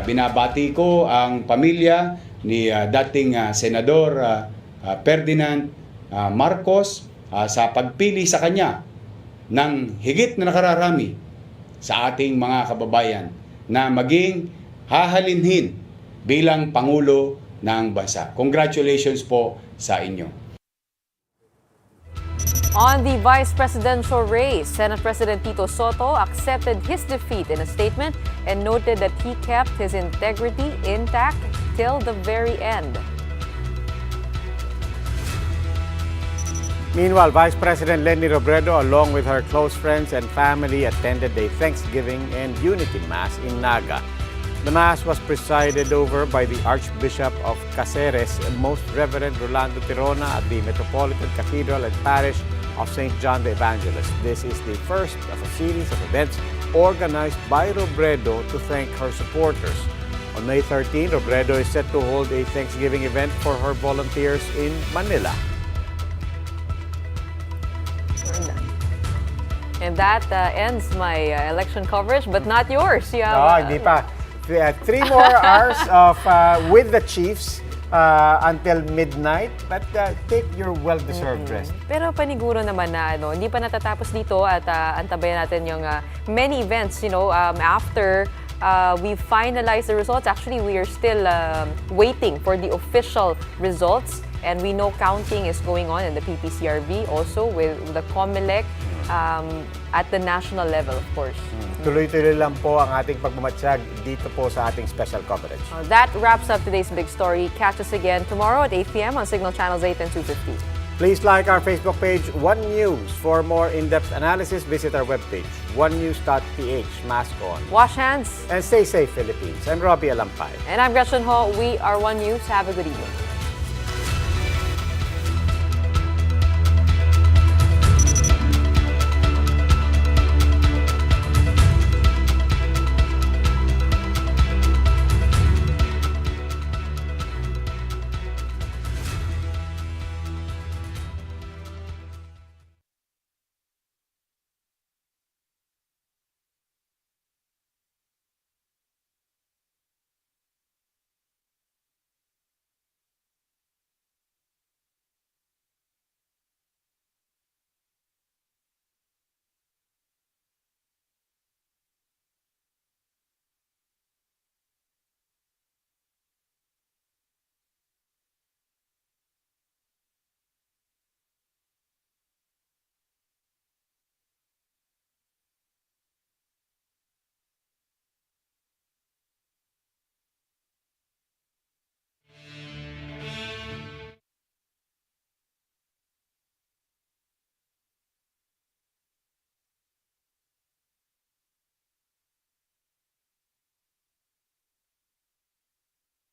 Binabati ko ang pamilya ni dating Senador Ferdinand Marcos sa pagpili sa kanya ng higit na nakararami sa ating mga kababayan na maging hahalinhin bilang Pangulo ng bansa. Congratulations po sa inyo. On the vice presidential race, Senate President Tito Soto accepted his defeat in a statement and noted that he kept his integrity intact till the very end. Meanwhile, Vice President Leni Robredo, along with her close friends and family, attended a Thanksgiving and Unity Mass in Naga. The Mass was presided over by the Archbishop of Caceres, Most Reverend Rolando Tirona at the Metropolitan Cathedral and Parish of St. John the Evangelist. This is the first of a series of events organized by Robredo to thank her supporters. On May 13, Robredo is set to hold a Thanksgiving event for her volunteers in Manila. And that ends my election coverage, but not yours. Hindi pa. 3 more hours of with the Chiefs until midnight, but take your well-deserved rest. Pero paniguro naman na hindi pa natatapos dito at antabayan natin yung many events, after we finalize the results. Actually, we are still waiting for the official results, and we know counting is going on in the PPCRB, also with the COMELEC at the national level, of course. Tuloy-tuloy lang po ang ating pagmamatsag dito po sa ating special coverage. That wraps up today's big story. Catch us again tomorrow at 8 p.m. on Signal Channels 8 and 250. Please like our Facebook page, One News. For more in-depth analysis, visit our webpage, onenews.ph. Mask on. Wash hands. And stay safe, Philippines. I'm Roby Alampay. And I'm Gretchen Ho. We are One News. Have a good evening.